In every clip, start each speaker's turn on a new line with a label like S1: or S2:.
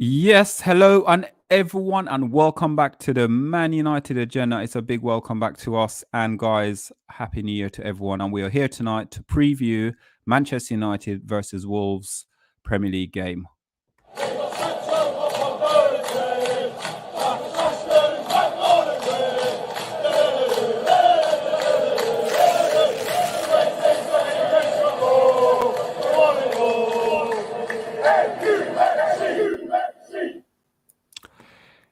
S1: Yes, hello and everyone, and welcome back to the Man United agenda. It's a big welcome back to us, and guys, happy New Year to everyone. And we are here tonight to preview Manchester United versus Wolves Premier League game.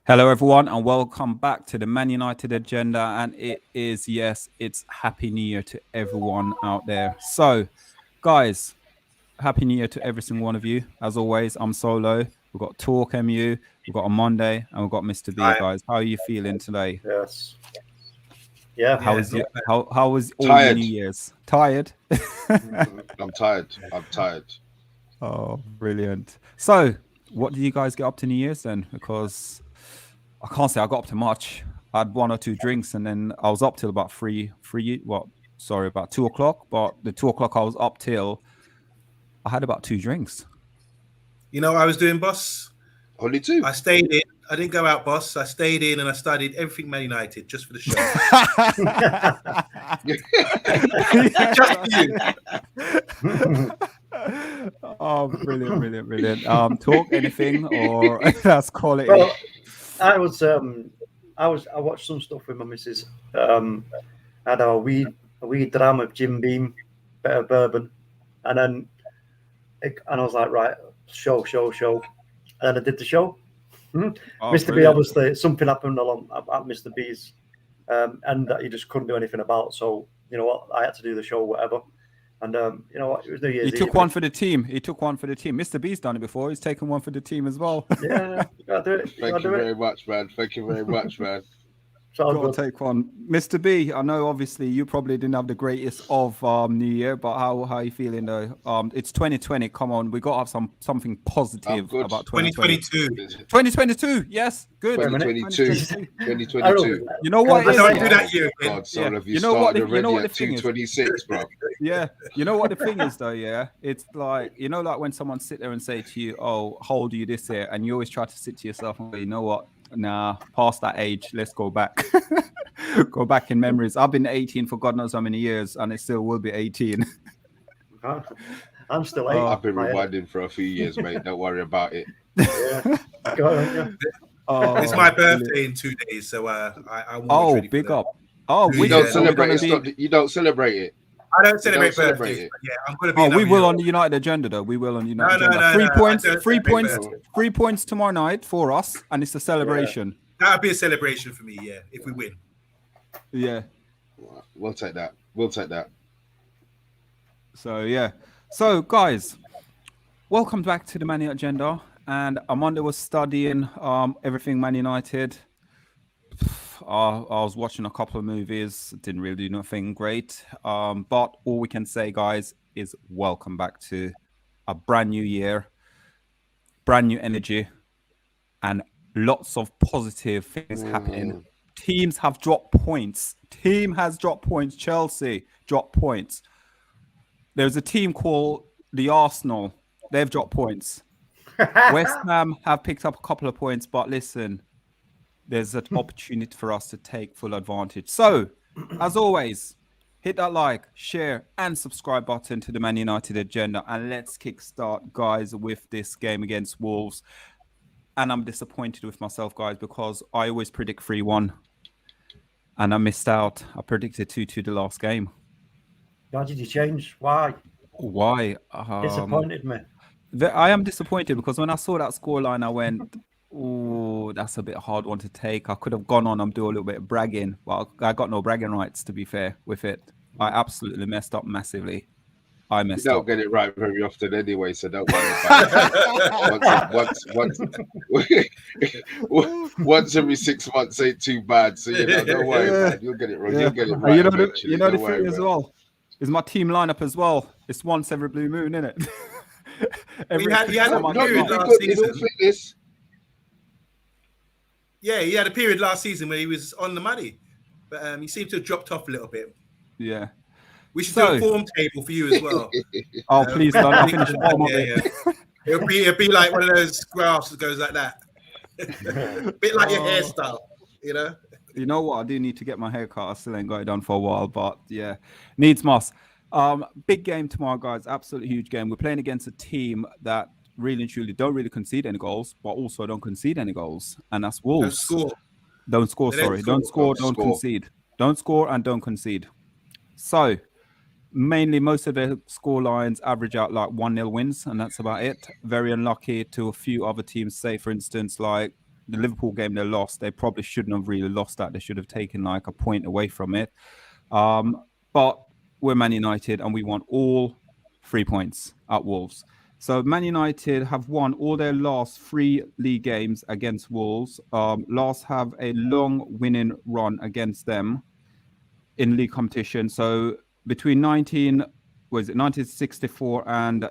S1: Hello, everyone, and welcome back to the Man United agenda. And it is, yes, it's Happy New Year to everyone out there. So, guys, Happy New Year to every single one of you. As always, I'm Solo. We've got TalkMU, we've got OMONDI, and we've got Mr. B, guys. How are you feeling today?
S2: Yes. Yeah.
S1: How was all
S3: Tired.
S1: your New Year's? Tired?
S3: I'm tired.
S1: Oh, brilliant. So, what did you guys get up to New Year's then? Because I can't say I got up to much. I had 1 or 2 drinks, and then I was up till about about 2 o'clock. But the 2 o'clock I was up till, I had about 2 drinks.
S4: You know what I was doing, boss?
S3: Only 2.
S4: I stayed in. I didn't go out, boss. I stayed in and I studied everything Man United just for the show.
S1: Just you. Oh, brilliant. Talk anything or let's call it.
S2: Well, I watched some stuff with my missus. Had a wee dram of Jim Beam, bit of bourbon, and I was like, right, show. And then I did the show. Oh, Mr.
S1: Brilliant.
S2: B, obviously, something happened along at Mr. B's, and that he just couldn't do anything about. So, you know what, I had to do the show, whatever. And you know what, it was New Year's Eve.
S1: He took one for the team. Mr. B's done it before. He's taken one for the team as well.
S2: Yeah, you gotta do it.
S3: Thank you very much, man.
S1: Got to take one. Mr. B, I know obviously you probably didn't have the greatest of New Year, but how are you feeling though? It's 2020. Come on, we got to have something positive about 2022. 2022, yes, good.
S3: 2022.
S1: You know what?
S4: I don't do that year.
S3: God, son of
S1: You know what the thing is?
S3: 226, bro.
S1: Yeah, you know what the thing is though. Yeah, it's like, you know, like when someone sit there and say to you, "Oh, how old are you this year?" and you always try to sit to yourself and go, "You know what? Nah, past that age, let's go back." Go back in memories. I've been 18 for God knows how many years, and it still will be 18.
S2: I'm still 8.
S3: I've been rewinding for a few years, mate. Don't worry about it.
S2: Yeah.
S4: It's my birthday in 2 days, so I won't.
S1: Big up. Oh,
S3: you don't celebrate it. You don't celebrate it.
S4: I don't celebrate birthdays. Yeah, I'm going to be.
S1: We will on the United agenda, though. We will on the United agenda. 3 points. 3 points tomorrow night for us, and it's a celebration.
S4: Yeah. That'll be a celebration for me. Yeah, if we win.
S1: Yeah,
S3: we'll take that.
S1: So yeah. So guys, welcome back to the Man United agenda. And Amanda was studying everything Man United. I was watching a couple of movies. Didn't really do nothing great. But all we can say, guys, is welcome back to a brand new year, brand new energy, and lots of positive things happening. Teams have dropped points. Chelsea dropped points. There's a team called the Arsenal. They've dropped points. West Ham have picked up a couple of points, but listen, there's an opportunity for us to take full advantage. So, as always, hit that like, share, and subscribe button to the Man United agenda, and let's kickstart, guys, with this game against Wolves. And I'm disappointed with myself, guys, because I always predict 3-1, and I missed out. I predicted 2-2 the last game.
S2: Why did you change? Why? Disappointed me.
S1: I am disappointed because when I saw that scoreline, I went, "Oh, that's a bit hard one to take." I could have gone on and do a little bit of bragging, but I got no bragging rights, to be fair, with it. I absolutely messed up massively. You
S3: don't get it right very often anyway, so don't worry about it. Once every 6 months ain't too bad, so don't worry, man. You'll get it wrong. You'll get it right.
S1: You know the thing as well is my team lineup as well. It's once every blue moon, isn't it?
S4: He had a period last season. Yeah, he had a period last season where he was on the money, but he seemed to have dropped off a little bit.
S1: Yeah.
S4: We should do a form table for you as well.
S1: Oh, please don't. I'll finish the bottom of it.
S4: It'll be like one of those graphs that goes like that. A bit like your hairstyle, you know.
S1: You know what? I do need to get my hair cut. I still ain't got it done for a while, but yeah, needs must. Big game tomorrow, guys. Absolutely huge game. We're playing against a team that really and truly don't really concede any goals, but also don't concede any goals, and that's Wolves.
S4: Don't score.
S1: Don't score. Sorry, don't score. Don't concede. Don't score and don't concede. So mainly, most of their score lines average out like 1-0 wins, and that's about it. Very unlucky to a few other teams. Say, for instance, like the Liverpool game they lost, they probably shouldn't have really lost that. They should have taken like a point away from it. But we're Man United and we want all 3 points at Wolves. So Man United have won all their last 3 league games against Wolves. Last have a long winning run against them in league competition. So between 1964 and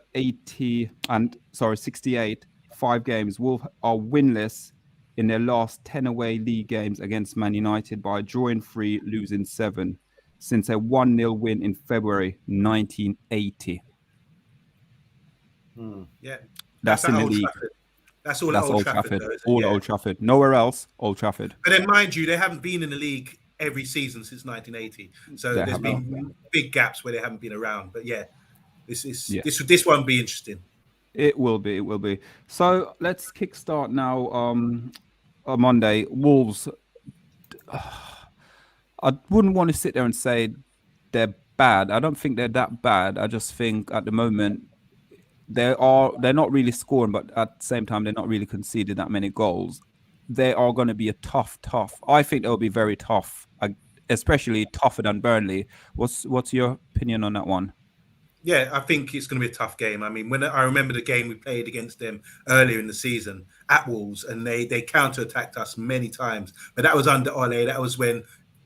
S1: 68, 5 games, Wolves are winless in their last 10 away league games against Man United by drawing 3, losing 7, since a 1-0 win in February 1980.
S4: Yeah,
S1: that's in the league.
S4: Trafford. That's all at Old Trafford.
S1: All at Old Trafford. Nowhere else, Old Trafford.
S4: But then, mind you, they haven't been in the league every season since 1980. So there's been big gaps where they haven't been around. But yeah, this one be interesting.
S1: It will be. So let's kickstart now. On Monday, Wolves. I wouldn't want to sit there and say they're bad. I don't think they're that bad. I just think at the moment they're not really scoring, but at the same time they're not really conceding that many goals. They are going to be a tough. I think they'll be very tough, especially tougher than Burnley. What's your opinion on that one?
S4: Yeah, I think it's going to be a tough game. I mean, when I remember the game we played against them earlier in the season at Wolves, and they counter-attacked us many times. But that was under Ole. That was when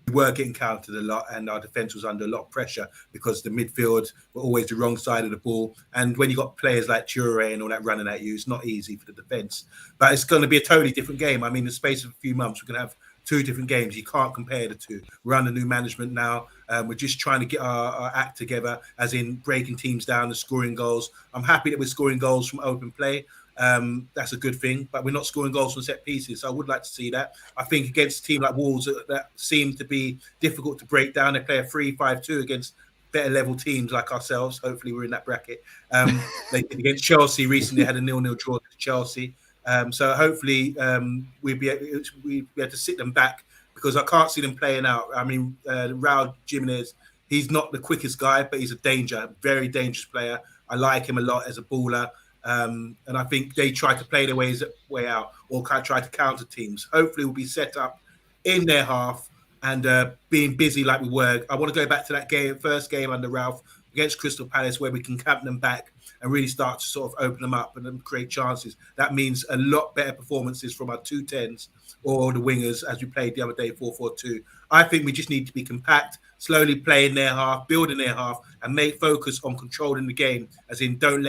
S4: we were getting countered a lot, and our defence was under a lot of pressure because the midfield were always the wrong side of the ball. And when you got players like Toure and all that running at you, it's not easy for the defence. But it's going to be a totally different game. I mean, in the space of a few months, we're going to have 2 different games. You can't compare the two. We're under new management now. We're just trying to get our act together, as in breaking teams down and scoring goals. I'm happy that we're scoring goals from open play. That's a good thing, but we're not scoring goals from set pieces. So I would like to see that. I think against a team like Wolves that seem to be difficult to break down, they play a 3-5-2 against better level teams like ourselves. Hopefully we're in that bracket. They did against Chelsea recently, had a 0-0 draw to Chelsea. So hopefully we'll be able to sit them back, because I can't see them playing out. I mean, Raul Jimenez, he's not the quickest guy, but he's a very dangerous player. I like him a lot as a baller. And I think they try to play their way out, or try to counter teams. Hopefully we'll be set up in their half and being busy like we were. I want to go back to that first game under Ralph against Crystal Palace, where we can camp them back and really start to sort of open them up and then create chances. That means a lot better performances from our 2-10s or the wingers, as we played the other day, 4-4-2. I think we just need to be compact, slowly play in their half, build in their half, and focus on controlling the game, as in don't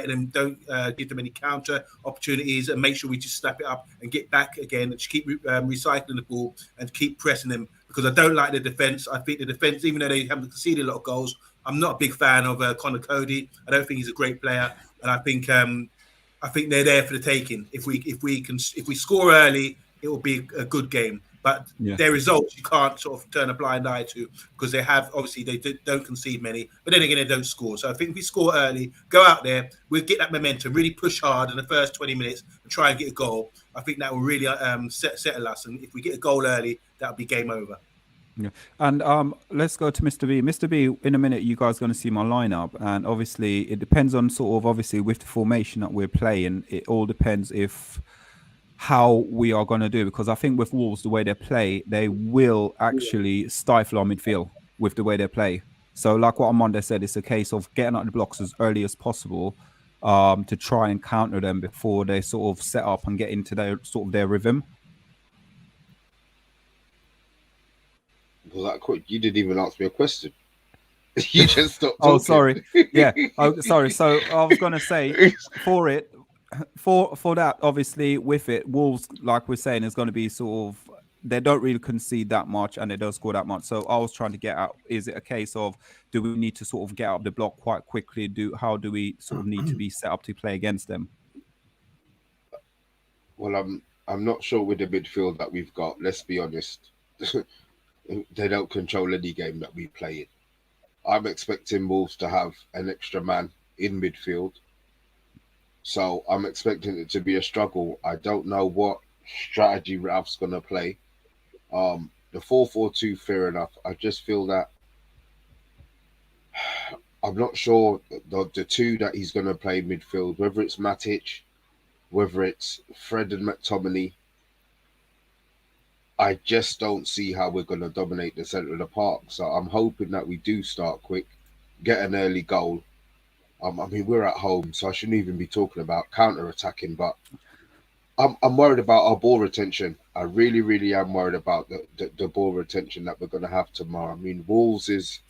S4: give them any counter opportunities, and make sure we just snap it up and get back again and just keep recycling the ball and keep pressing them, because I don't like the defence. I think the defence, even though they haven't conceded a lot of goals, I'm not a big fan of Connor Cody. I don't think he's a great player, and I think they're there for the taking. If we score early, it will be a good game. But their results, you can't sort of turn a blind eye to, because they don't concede many, but then again, they don't score. So I think if we score early, go out there, we'll get that momentum, really push hard in the first 20 minutes and try and get a goal. I think that will really settle us. And if we get a goal early, that'll be game over.
S1: Yeah. And let's go to Mr. B. Mr. B, in a minute, you guys are going to see my lineup. And obviously, it depends on obviously, with the formation that we're playing, it all depends how we are going to do, because I think with Wolves, the way they play, they will actually stifle our midfield with the way they play. So like what Amanda said, it's a case of getting out the blocks as early as possible to try and counter them before they sort of set up and get into their rhythm.
S3: Was that quick? You didn't even ask me a question. You just stopped talking.
S1: Oh, sorry. Yeah. Oh, sorry. So I was going to say for that, obviously, with it, Wolves, like we're saying, is going to be sort of, they don't really concede that much and they don't score that much. So I was trying to get out, is it a case of, do we need to sort of get up the block quite quickly? How do we sort of need to be set up to play against them?
S3: Well, I'm not sure with the midfield that we've got. Let's be honest. They don't control any game that we play in. I'm expecting Wolves to have an extra man in midfield. So I'm expecting it to be a struggle. I don't know what strategy Ralph's going to play. The 4-4-2, fair enough. I just feel that I'm not sure the two that he's going to play midfield, whether it's Matic, whether it's Fred and McTominay. I just don't see how we're going to dominate the centre of the park. So I'm hoping that we do start quick, get an early goal. I mean, we're at home, so I shouldn't even be talking about counter-attacking, but I'm worried about our ball retention. I really, really am worried about the ball retention that we're going to have tomorrow. I mean, Wolves'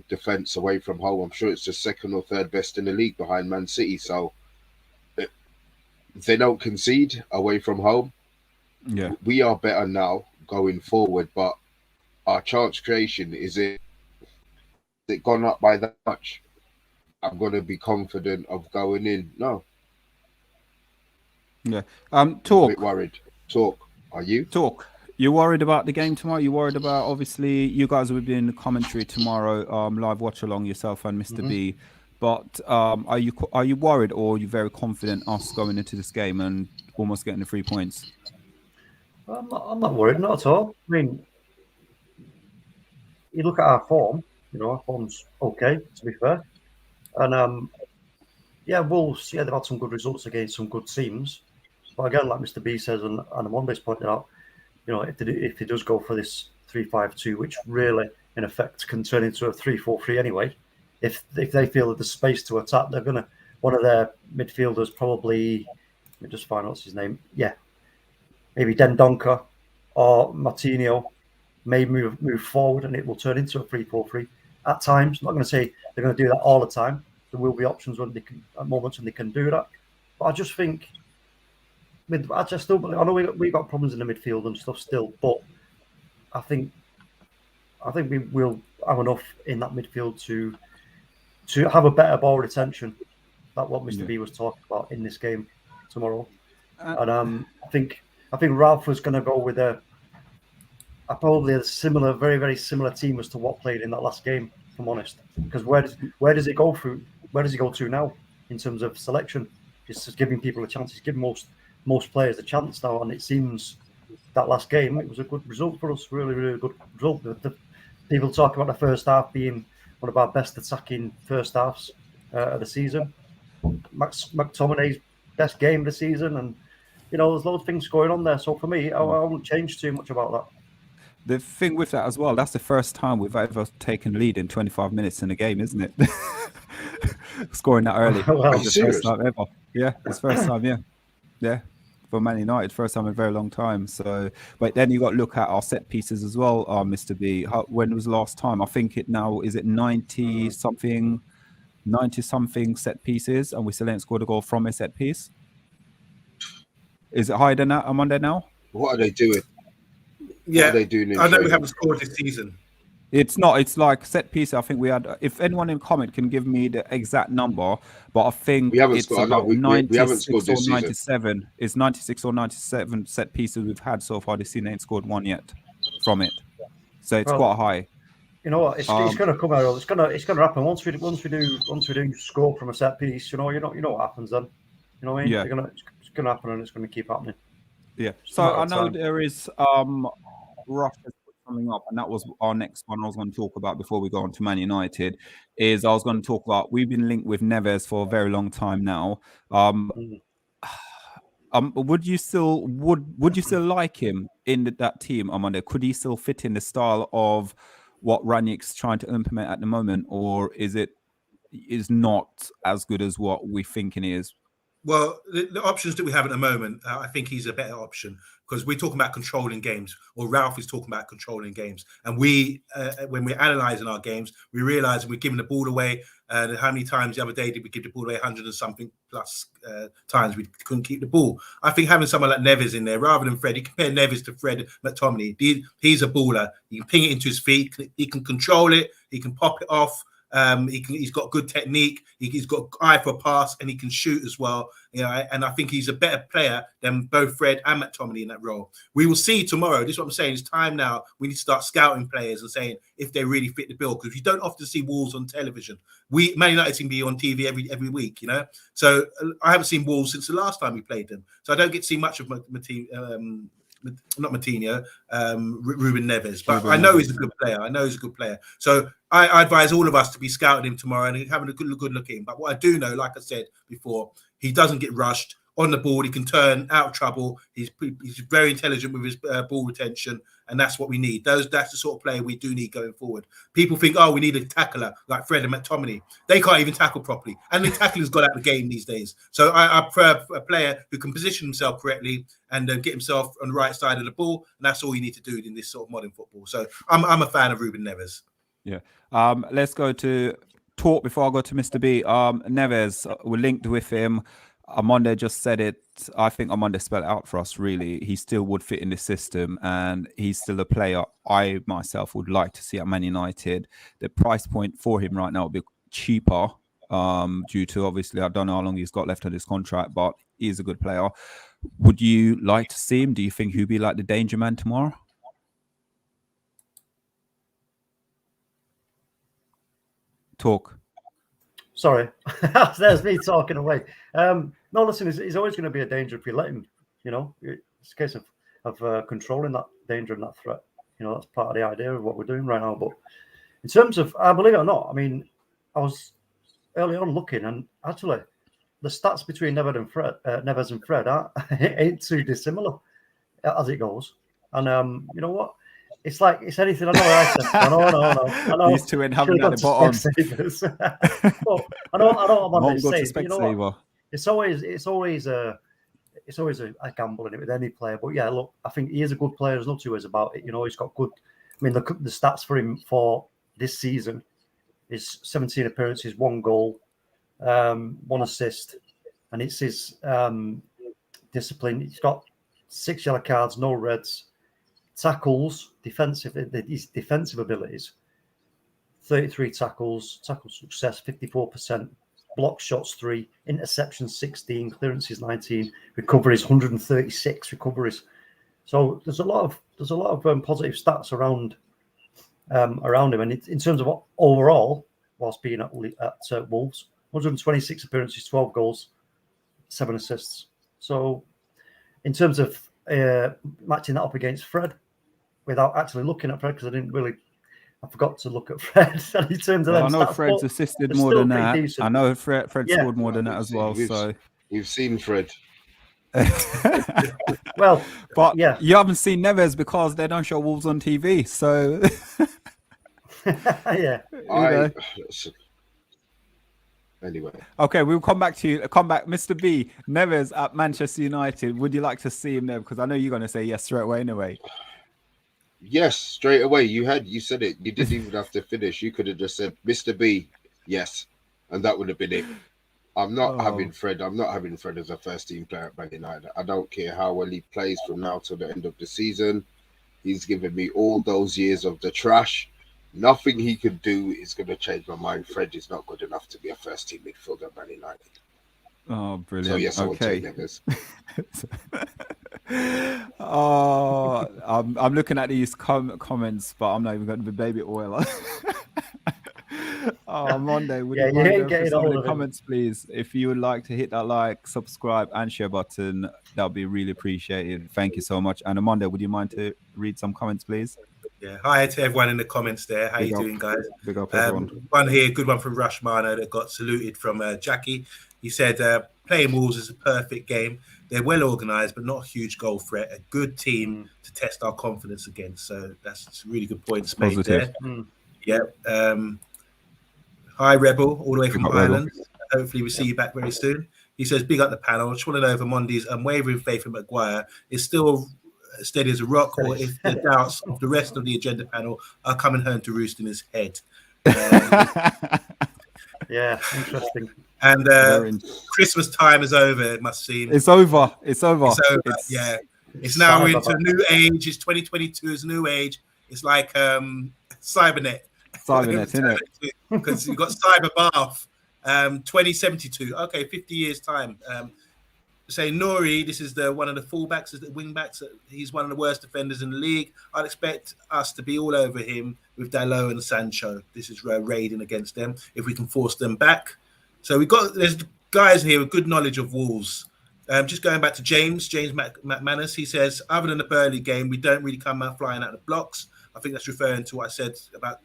S3: defence away from home, I'm sure it's the second or third best in the league behind Man City. So if they don't concede away from home,
S1: Yeah.
S3: we are better now going forward. But our chance creation, is it gone up by that much? I'm going to be confident of going in. No.
S1: Yeah.
S3: I'm a
S1: Talk.
S3: bit worried. Talk. Are you?
S1: Talk. You worried about the game tomorrow? You worried about, obviously, you guys will be in the commentary tomorrow, live watch along, yourself and Mr. B. But are you worried, or are you very confident us going into this game and almost getting the 3 points?
S2: I'm not worried, not at all. I mean, you look at our form, our form's okay, to be fair. And Wolves, they've had some good results against some good teams. But again, like Mr. B says, and OMONDI's pointed out, if he does go for this 3-5-2, which really, in effect, can turn into a 3-4-3 anyway, if they feel that there's space to attack, they're going to, one of their midfielders probably, let me just find out what's his name. Yeah, maybe Dendonka or Martinho may move forward, and it will turn into a 3-4-3 at times. I'm not going to say they're going to do that all the time. There will be options when they can, at moments when they can do that. But I just think, I know we got problems in the midfield and stuff still, but I think we will have enough in that midfield to have a better ball retention. That's what Mr. B was talking about in this game tomorrow. And I think Ralph was going to go with probably a similar, very, very similar team as to what played in that last game, if I'm honest. Because where does it go through? Where does he go to now in terms of selection? It's just giving people a chance. He's giving most players a chance now, and it seems that last game it was a good result for us. Really, really good result. The people talk about the first half being one of our best attacking first halves of the season. McTominay's best game of the season, and there's loads of things going on there. So for me, I won't change too much about that.
S1: The thing with that as well, that's the first time we've ever taken lead in 25 minutes in a game, isn't it? Scoring that early.
S3: Are you serious?
S1: First time ever. Yeah, it's first time, yeah. For Man United, first time in a very long time. So, but then you got to look at our set pieces as well, Mr. B. When was the last time? I think it now, is it 90 something set pieces, and we still ain't scored a goal from a set piece? Is it higher than that? I'm on there now.
S3: What are they doing?
S4: Yeah,
S3: what are they doing in
S4: I know
S3: training?
S4: we haven't scored this season.
S1: It's not. It's like set piece. I think we had. If anyone in comment can give me the exact number, but I think
S3: We haven't
S1: it's
S3: scored.
S1: about
S3: We haven't
S1: 96
S3: scored
S1: or
S3: this season.
S1: 97. It's 96 or 97 set pieces we've had so far this season. Ain't scored one yet from it, so it's quite high.
S2: You know what? It's going to come out. It's going to happen once we do score from a set piece. You know what happens then. You know what I mean?
S1: Yeah.
S2: It's going to happen, and it's going to keep happening.
S1: Yeah.
S2: It's
S1: So
S2: a matter
S1: I
S2: of
S1: know
S2: time.
S1: there is Rush has put something up, and that was our next one I was going to talk about before we go on to Man United. Is I was going to talk about, we've been linked with Neves for a very long time now. Would you still like him in that team, Armando? Could he still fit in the style of what Rangnick's trying to implement at the moment, or is not as good as what we're thinking he is?
S4: Well, the options that we have at the moment, I think he's a better option, because we're talking about controlling games, or Ralph is talking about controlling games. And we, when we're analysing our games, we realise we're giving the ball away. How many times the other day did we give the ball away? 100 and something plus times we couldn't keep the ball. I think having someone like Neves in there, rather than Fred, you compare Neves to Fred McTominay. He's a baller. You can ping it into his feet. He can control it. He can pop it off. He's got good technique. He's got eye for a pass, and he can shoot as well. You know, and I think he's a better player than both Fred and McTominay in that role. We will see tomorrow. This is what I'm saying. It's time now. We need to start scouting players and saying if they really fit the bill, because you don't often see Wolves on television. Man United seem to be on TV every week, you know. So I haven't seen Wolves since the last time we played them. So I don't get to see much of Ruben Neves, but I know he's a good player. So I advise all of us to be scouting him tomorrow and having a good look at him. But what I do know, like I said before, he doesn't get rushed on the ball. He can turn out of trouble. He's very intelligent with his ball retention, and that's what we need. That's the sort of player we do need going forward. People think, oh, we need a tackler like Fred and McTominay. They can't even tackle properly, and the tackling's got out of the game these days. So I prefer a player who can position himself correctly and get himself on the right side of the ball, and that's all you need to do in this sort of modern football. So I'm a fan of Ruben Neves.
S1: Yeah. Let's go to talk before I go to Mr. B. Neves, we're linked with him. Amonde just said it. I think Amonde spelled it out for us, really. He still would fit in the system, and he's still a player I myself would like to see at Man United. The price point for him right now will be cheaper due to, obviously, I don't know how long he's got left on his contract, but he's a good player. Would you like to see him? Do you think he'll be like the danger man tomorrow? Talk.
S2: Sorry, there's me talking away. No, listen, he's always going to be a danger if you let him. You know, it's a case of controlling that danger and that threat. You know, that's part of the idea of what we're doing right now. But in terms of, I believe it or not, I mean, I was early on looking, and actually, the stats between Neves and Fred ain't too dissimilar as it goes. And you know what? It's like it's anything. I know. I know.
S1: These two ain't having at the bottom.
S2: But I know what I'm saying. You know what? It's always a gamble in it with any player. But yeah, look, I think he is a good player. There's no two ways about it. You know, he's got good. I mean, the stats for him for this season is 17 appearances, 1 goal, 1 assist, and it's his discipline. He's got 6 yellow cards, no reds. Tackles, his defensive abilities, 33 tackles, tackle success 54%, block shots 3, interceptions 16, clearances 19, recoveries 136 recoveries. So there's a lot of positive stats around him, and in terms of overall, whilst being at Wolves, 126 appearances, 12 goals, 7 assists. So in terms of matching that up against Fred, without actually looking at Fred, because I forgot to look at Fred. In terms of
S1: I know Fred's assisted more than that. Decent. I know Fred scored more than that as well.
S3: We've seen Fred.
S2: Well,
S1: but yeah, you haven't seen Neves because they don't show Wolves on TV. So
S2: yeah.
S3: Anyway.
S1: Okay, we'll come back to you. Mr. B, Neves at Manchester United. Would you like to see him there? Because I know you're going to say yes straight away anyway.
S3: Yes, straight away. You said it. You didn't even have to finish. You could have just said, Mr. B, yes. And that would have been it. I'm not having Fred. I'm not having Fred as a first-team player at Man United. I don't care how well he plays from now till the end of the season. He's given me all those years of the trash. Nothing he can do is going to change my mind. Fred is not good enough to be a first-team midfielder at Man United.
S1: Oh, brilliant.
S3: So, yes,
S1: okay.
S3: I will take Neves.
S1: I'm looking at these comments, but I'm not even going to be baby oil. Monday, would you mind going through some of the comments, please? If you would like to hit that like, subscribe, and share button, that would be really appreciated. Thank you so much. And Monday, would you mind to read some comments, please?
S4: Yeah, hi to everyone in the comments there. How you doing, guys?
S1: Big up, everyone.
S4: One here, good one from Rush Mano that got saluted from Jackie. He said, playing Wolves is a perfect game. They're well organised, but not a huge goal threat. A good team to test our confidence against. So that's a really good points made there. Yeah. Hi, Rebel, all the way from Ireland. Hopefully we see you back very soon. He says, big up the panel. I just want to know if Amondi's unwavering faith in Maguire is still steady as a rock, or if the doubts of the rest of the agenda panel are coming home to roost in his head.
S2: Yeah, interesting.
S4: And Christmas time is over, it must seem.
S1: It's over.
S4: Yeah. It's now into a new age. It's 2022. It's a new age. It's like Cybernet.
S1: Cybernet, isn't it?
S4: Because you've got Cyber Bath, 2072. Okay, 50 years time. Say Nori, this is one of the fullbacks, the wing backs. He's one of the worst defenders in the league. I'd expect us to be all over him with Dalot and Sancho. This is raiding against them if we can force them back. So there's guys here with good knowledge of Wolves. Just going back to James McManus, he says, other than the Burnley game, we don't really come out flying out of the blocks. I think that's referring to what I said about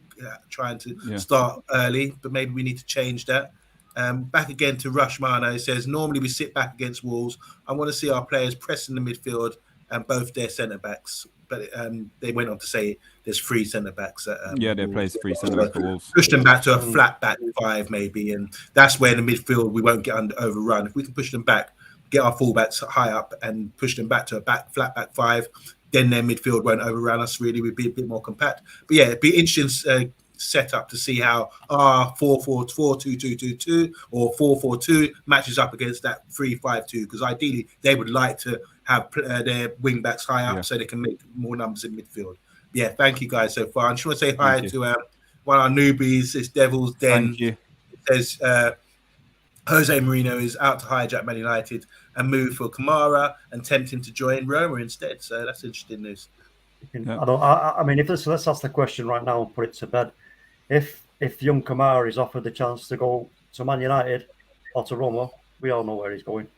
S4: trying to start early, but maybe we need to change that. Back again to Rushmana, he says, normally we sit back against Wolves. I want to see our players pressing the midfield and both their centre-backs. But they went on to say there's 3 centre-backs.
S1: They play 3 centre-backs for Wolves.
S4: Push them back to a flat back 5 maybe, and that's where in the midfield we won't get overrun. If we can push them back, get our fullbacks high up and push them back to a flat back 5, then their midfield won't overrun us really. We'd be a bit more compact. But yeah, it'd be interesting set up to see how our 4-4-2-2-2-2 or 4-4-2 matches up against that 3-5-2, because ideally they would like to have their wing backs high up so they can make more numbers in midfield. Yeah, thank you guys so far. I just want to say hi to one of our newbies. It's Devil's Den.
S1: Thank you.
S4: It says Jose Mourinho is out to hijack Man United and move for Kamara and tempt him to join Roma instead. So that's interesting news.
S2: I mean, let's ask the question right now and put it to bed. If young Kamara is offered the chance to go to Man United or to Roma, we all know where he's going.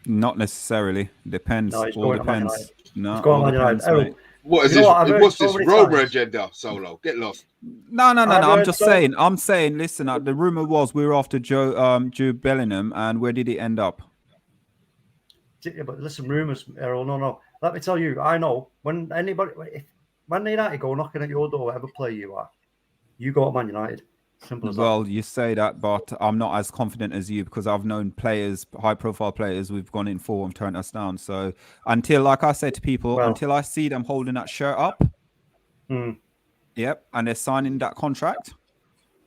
S1: Not necessarily. Depends.
S2: No, he's
S1: all
S2: going
S1: depends.
S2: To Man United.
S1: No,
S2: he's going to Man United.
S3: What is this? What's this Roma agenda? Solo, get lost.
S1: No. I'm just saying. I'm saying. Listen, the rumor was we were after Jude Bellingham, and where did it end up?
S2: Yeah, but listen, rumors, Errol. No. Let me tell you, I know when if Man United go knocking at your door, whatever player you are, you go to Man United. Simple as that.
S1: Well, you say that, but I'm not as confident as you because I've known players, high-profile players, we've gone in for and turned us down. So until, like I said to people, until I see them holding that shirt up, and they're signing that contract,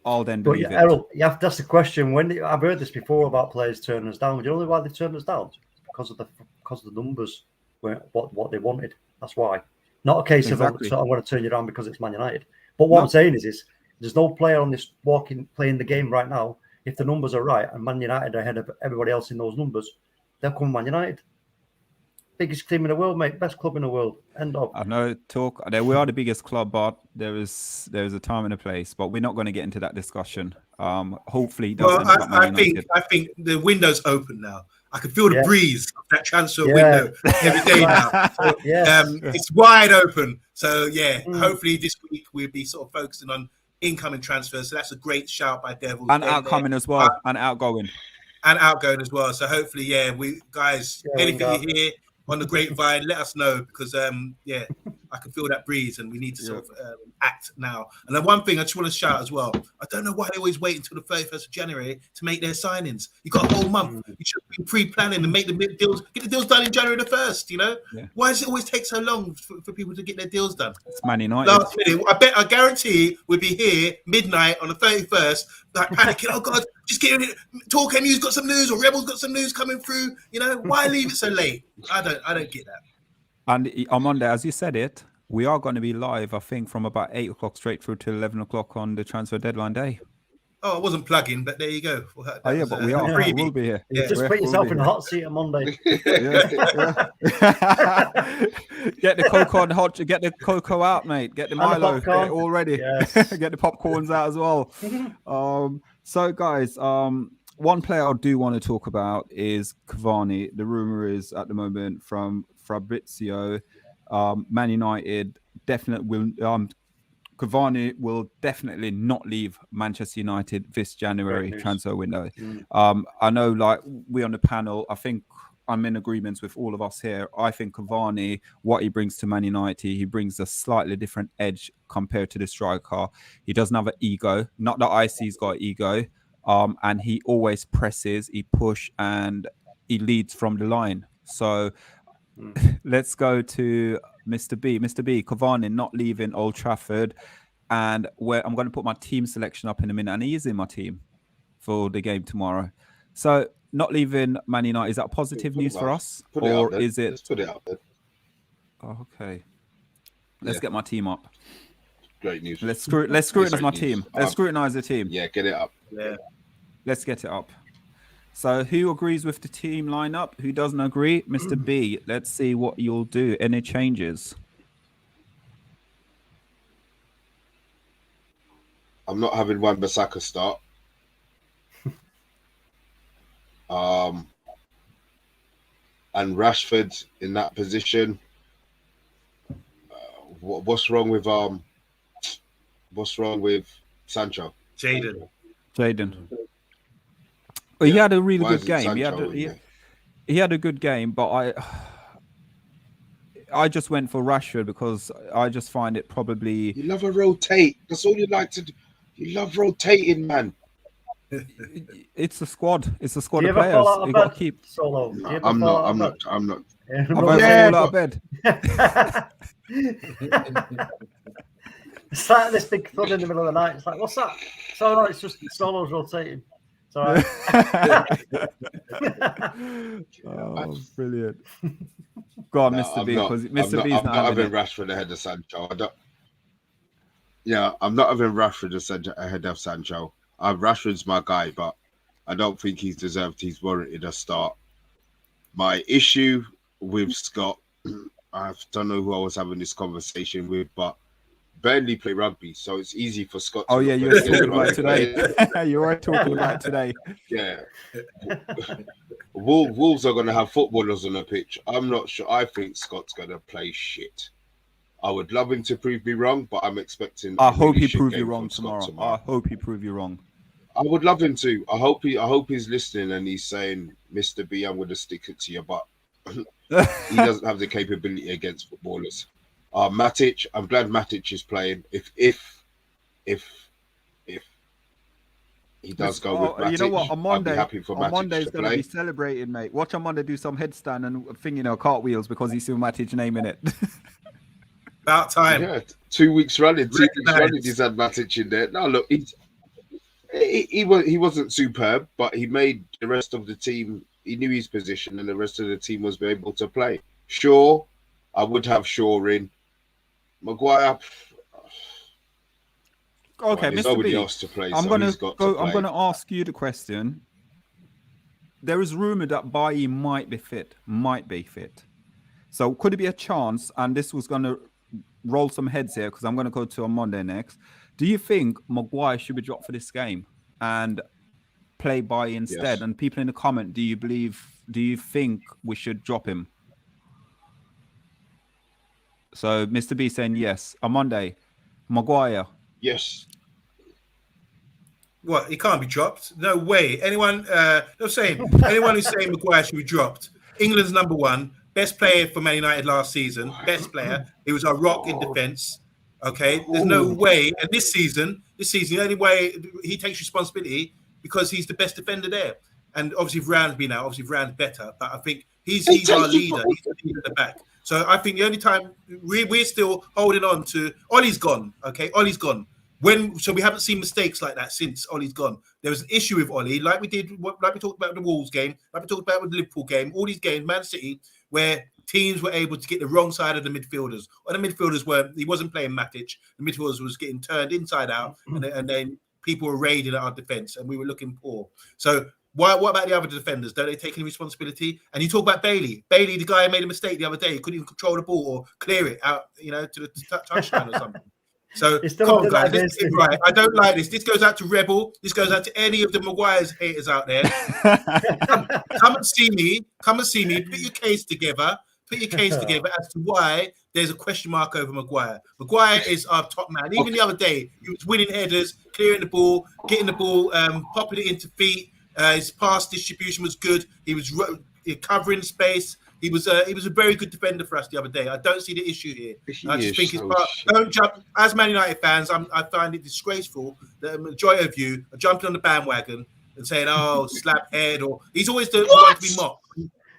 S1: I'll then believe it.
S2: Errol, that's the question. I've heard this before about players turning us down. Do you know why they turned us down? Because of the numbers, what they wanted. That's why. Not a case of I'm going to turn you down because it's Man United. But what I'm saying is there's no player on this playing the game right now. If the numbers are right and Man United are ahead of everybody else in those numbers, they'll come Man United. Biggest team in the world, mate. Best club in the world. End of.
S1: I know we are the biggest club, but there is a time and a place. But we're not going to get into that discussion. Hopefully,
S4: I think the window's open now. I can feel the breeze of that transfer window every day now. So, it's wide open. So hopefully this week we'll be sort of focusing on incoming transfers. So that's a great shout by Devils.
S1: And outcoming as well, and outgoing.
S4: And outgoing as well. So hopefully, we guys, anything you hear on the grapevine, let us know because I can feel that breeze and we need to sort of act now. And then one thing I just want to shout as well, I don't know why they always wait until the 31st of January to make their signings. You got a whole month. You should be pre-planning and make the deals, get the deals done in January the 1st, you know? Yeah. Why does it always take so long for people to get their deals done?
S1: It's Man United.
S4: Last minute, I guarantee we'll be here midnight on the 31st, like panicking, oh God, just getting it. TalkMU's got some news or Rebels got some news coming through, you know? Why leave it so late? I don't get that.
S1: And on Monday, as you said it, we are going to be live, I think, from about 8 o'clock straight through to 11 o'clock on the transfer deadline day.
S4: Oh, I wasn't plugging, but there you go.
S1: But we are. We'll be here.
S2: Yeah. Just put yourself in the hot seat on Monday.
S1: Get the cocoa and hot. Get the cocoa out, mate. Get the Milo. Get it all ready. Yes. Get the popcorns out as well. So, guys, one player I do want to talk about is Cavani. The rumor is at the moment from Fabrizio, Man United definitely will. Cavani will definitely not leave Manchester United this January transfer window. I know, like, we on the panel, I think I'm in agreement with all of us here. I think Cavani, what he brings to Man United, he brings a slightly different edge compared to the striker. He doesn't have an ego. Not that IC's got ego. And he always presses, he push, and he leads from the line. So let's go to Mr. B. Mr. B, Cavani not leaving Old Trafford, and where I'm going to put my team selection up in a minute, and he is in my team for the game tomorrow. So not leaving Man United, is that positive news for us, or is it?
S3: Let's put it out there.
S1: Okay, let's get my team up.
S3: Great news.
S1: Let's scrutinize
S3: Great
S1: my
S3: news.
S1: team. Let's scrutinize the team.
S3: Yeah, get it up.
S4: Yeah.
S1: Let's get it up. So who agrees with the team lineup? Who doesn't agree? Mr. B, let's see what you'll do. Any changes?
S3: I'm not having Wan-Bissaka start. And Rashford in that position. What's wrong with Sancho?
S4: Jaden.
S1: Well, he had a really
S3: Why
S1: good
S3: isn't
S1: game.
S3: Sancho in there?
S1: He had a good game, but I just went for Rashford because I just find it probably.
S3: You love to rotate. That's all you like to do. You love rotating, man.
S1: It's a squad. It's a squad
S2: Do you
S1: of
S2: ever fall
S1: players.
S2: out of
S1: You got to
S2: bed,
S1: keep.
S2: Solo? Do you ever
S3: I'm
S2: fall
S3: not.
S2: out
S3: I'm
S2: of
S3: not. I'm not.
S2: bed?
S1: I've ever
S3: Yeah,
S1: fall out of bed.
S2: It's like this big thud in the middle of the night. It's like, what's that? So no, it's just Solo's rotating. It's all right.
S1: Oh, brilliant. Go on,
S3: No,
S1: Mr.
S3: I'm
S1: B,
S3: not.
S1: because
S3: I'm
S1: Mr.
S3: not,
S1: B's
S3: I'm
S1: not
S3: not
S1: having
S3: having
S1: it.
S3: Rashford ahead of Sancho. I'm not having Rashford ahead of Sancho. Rashford's my guy, but I don't think he's deserved. He's warranted a start. My issue with Scott, I don't know who I was having this conversation with, but Burnley play rugby, so it's easy for Scott to
S1: Oh, yeah,
S3: look
S1: you
S3: at
S1: were
S3: the
S1: talking about
S3: rugby
S1: today.
S3: players.
S1: You were talking about today.
S3: Yeah. Wolves are going to have footballers on the pitch. I'm not sure. I think Scott's going to play shit. I would love him to prove me wrong, but I'm expecting.
S1: I
S3: a
S1: hope
S3: really
S1: he
S3: shit
S1: prove you
S3: game
S1: wrong
S3: from Scott
S1: tomorrow. I hope he prove you wrong.
S3: I would love him to. I hope he's listening and he's saying, Mr. B, I'm going to stick it to you, but he doesn't have the capability against footballers. Matic, I'm glad Matic is playing. If he does go with Matic,
S1: you know what? On
S3: I'll
S1: Monday,
S3: be happy for Matic
S1: Monday's
S3: to
S1: going to
S3: play.
S1: be celebrated, mate. Watch on Monday do some headstand and cartwheels because he's seen Matic's name in it.
S4: About time.
S3: Yeah, 2 weeks running. 2 weeks
S4: Recognised.
S3: running, he's had Matic in there. No, look, he wasn't superb, but he made the rest of the team. He knew his position, and the rest of the team was able to play. Shaw, I would have Shaw in. Maguire.
S1: Okay,
S3: there's
S1: Mr.
S3: nobody
S1: B,
S3: else to play.
S1: I'm
S3: so
S1: gonna
S3: he's got
S1: go.
S3: to play.
S1: I'm gonna ask you the question. There is rumor that Bailly might be fit. So could it be a chance? And this was gonna roll some heads here because I'm gonna go to on Monday next. Do you think Maguire should be dropped for this game and play Bailly instead?
S3: Yes.
S1: And people in the comment, do you think we should drop him? So Mr. B saying yes. On Monday, Maguire.
S3: Yes.
S4: What? He can't be dropped. No way. Anyone? They're saying anyone who's saying Maguire should be dropped. England's number one, best player for Man United last season. Best player. He was our rock in defence. Okay, there's no way. And this season, the only way he takes responsibility because he's the best defender there. And obviously, Varane been out. Obviously, Varane's better, but I think he's our leader. He's the leader at the back. So I think the only time we're still holding on to Ollie's gone. Okay, Ollie's gone. So we haven't seen mistakes like that since Ollie's gone. There was an issue with Ollie, like we talked about the Wolves game, like we talked about with the Liverpool game, all these games, Man City, where teams were able to get the wrong side of the midfielders. Or the midfielders he wasn't playing Matic. The midfielders was getting turned inside out, and then people were raiding at our defence, and we were looking poor. So what about the other defenders? Don't they take any responsibility? And you talk about Bailey. Bailey, the guy who made a mistake the other day, he couldn't even control the ball or clear it out, to the touchdown or something. So come on, guys, let's get it right. I don't like this. This goes out to Rebel. This goes out to any of the Maguires haters out there. Come and see me. Put your case together. As to why there's a question mark over Maguire. Maguire is our top man. Even the other day, he was winning headers, clearing the ball, getting the ball, popping it into feet. His pass distribution was good. He was covering space. He was a very good defender for us the other day. I don't see the issue here. I just think don't jump. As Man United fans, I find it disgraceful that the majority of you are jumping on the bandwagon and saying, "Oh, slap head," or he's always the one to be mocked.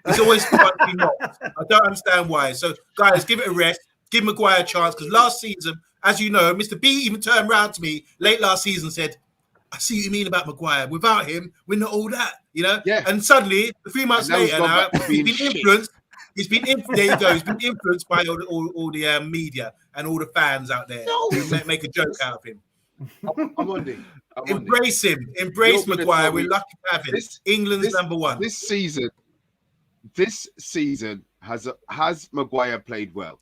S4: He's always the one to be mocked. I don't understand why. So, guys, give it a rest. Give Maguire a chance because last season, as you know, Mr. B even turned around to me late last season and said, I see what you mean about Maguire. Without him, we're not all that,
S3: Yeah.
S4: And suddenly, 3 months later now, he's been influenced. He's been there you go. He's been influenced by all the media and all the fans out there who make a joke out of him.
S3: I'm on it.
S4: Embrace him. Embrace
S3: You're gonna
S4: Maguire.
S3: tell
S4: We're
S3: me
S4: lucky to have him. England's number one.
S3: This season has Maguire played well?